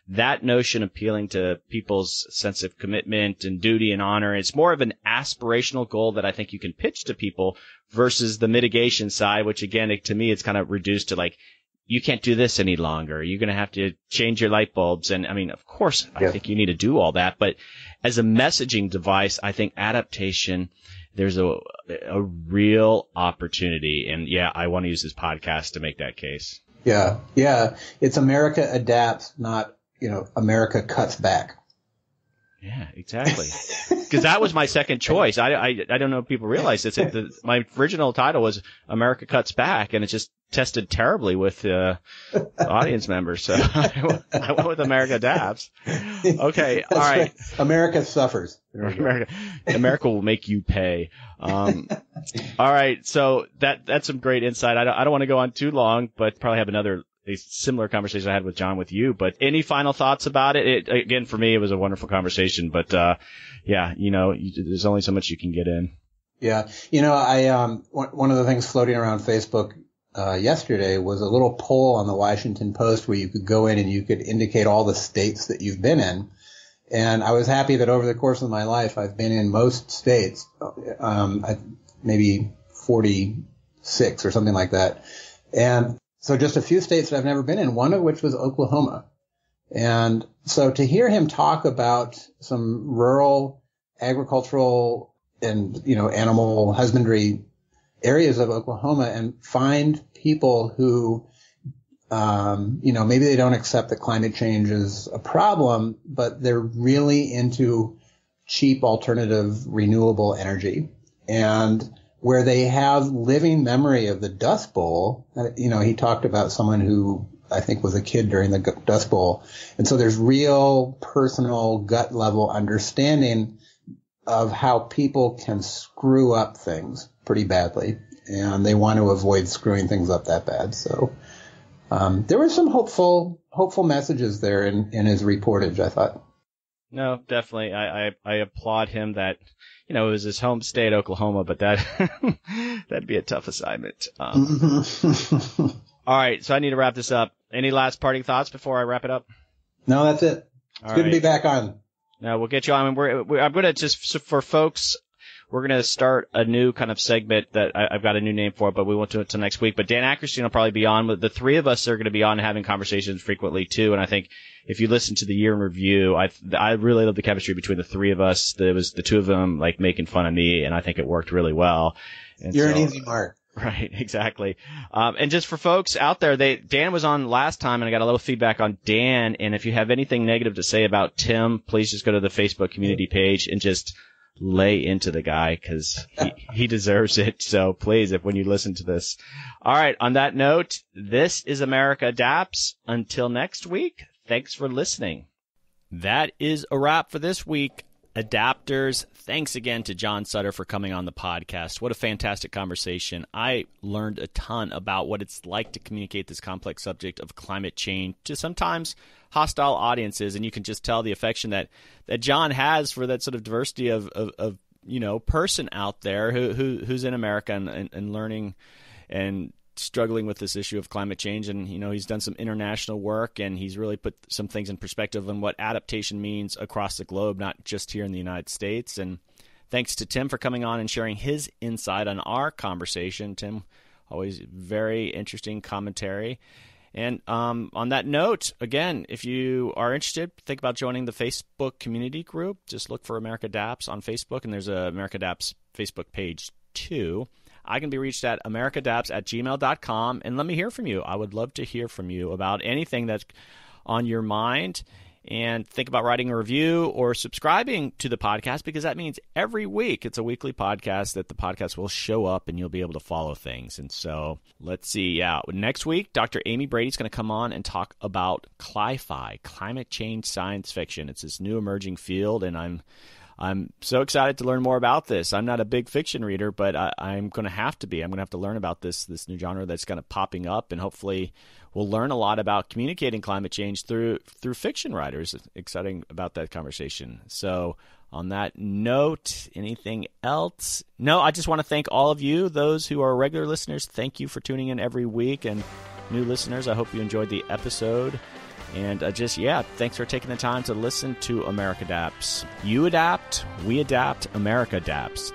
that notion appealing to people's sense of commitment and duty and honor, it's more of an aspirational goal that I think you can pitch to people versus the mitigation side, which again, to me, it's kind of reduced to like, you can't do this any longer. You're going to have to change your light bulbs. And I mean, of course, I think you need to do all that. But as a messaging device, I think adaptation, there's a real opportunity. And I want to use this podcast to make that case. Yeah. It's America Adapts, not, America Cuts Back. Yeah, exactly. Because that was my second choice. I don't know if people realize this. My original title was America Cuts Back, and it just tested terribly with audience members. So I went with America Adapts. Okay, all right. America Suffers. America will make you pay. All right, so that's some great insight. I don't want to go on too long, but probably have another a similar conversation I had with John with you. But any final thoughts about it? Again, for me, it was a wonderful conversation. But yeah, there's only so much you can get in. Yeah, one of the things floating around Facebook yesterday was a little poll on the Washington Post where you could go in and you could indicate all the states that you've been in. And I was happy that over the course of my life, I've been in most states, maybe 46 or something like that. And so just a few states that I've never been in, one of which was Oklahoma. And so to hear him talk about some rural agricultural and, animal husbandry areas of Oklahoma and find people who maybe they don't accept that climate change is a problem, but they're really into cheap alternative renewable energy. And where they have living memory of the Dust Bowl, he talked about someone who I think was a kid during the Dust Bowl. And so there's real personal gut level understanding of how people can screw up things pretty badly. And they want to avoid screwing things up that bad. So there were some hopeful messages there in his reportage, I thought. No, definitely. I applaud him that, it was his home state, Oklahoma, but that'd be a tough assignment. All right. So I need to wrap this up. Any last parting thoughts before I wrap it up? No, that's it. It's good to be back on. No, we'll get you on. I'm going to just, for folks, we're going to start a new kind of segment that I've got a new name for it, but we won't do it until next week. But Dan Ackerstein will probably be on. The three of us are going to be on having conversations frequently too. And I think if you listen to the year in review, I really love the chemistry between the three of us. There was the two of them like making fun of me, and I think it worked really well. And You're an easy mark. Right, exactly. And just for folks out there, Dan was on last time, and I got a little feedback on Dan. And if you have anything negative to say about Tim, please just go to the Facebook community page and just lay into the guy, because he deserves it. So please, when you listen to this. All right. On that note, this is America Adapts. Until next week, thanks for listening. That is a wrap for this week. Adapters, thanks again to John Sutter for coming on the podcast. What a fantastic conversation. I learned a ton about what it's like to communicate this complex subject of climate change to sometimes hostile audiences, and you can just tell the affection that John has for that sort of diversity of person out there who's in America and learning and struggling with this issue of climate change. And, he's done some international work, and he's really put some things in perspective on what adaptation means across the globe, not just here in the United States. And thanks to Tim for coming on and sharing his insight on our conversation. Tim, always very interesting commentary. And on that note, again, if you are interested, think about joining the Facebook community group. Just look for America Adapts on Facebook, and there's a America Adapts Facebook page too. I can be reached at americaadapts@gmail.com, and let me hear from you. I would love to hear from you about anything that's on your mind. And think about writing a review or subscribing to the podcast, because that means every week it's a weekly podcast that the podcast will show up and you'll be able to follow things. And so let's see. Yeah, next week, Dr. Amy Brady's going to come on and talk about cli-fi, climate change science fiction. It's this new emerging field, and I'm so excited to learn more about this. I'm not a big fiction reader, but I'm going to have to be. I'm going to have to learn about this new genre that's kind of popping up, and hopefully we'll learn a lot about communicating climate change through fiction writers. Exciting about that conversation. So on that note, anything else? No, I just want to thank all of you, those who are regular listeners. Thank you for tuning in every week, and new listeners, I hope you enjoyed the episode. And thanks for taking the time to listen to America Adapts. You adapt, we adapt, America Adapts.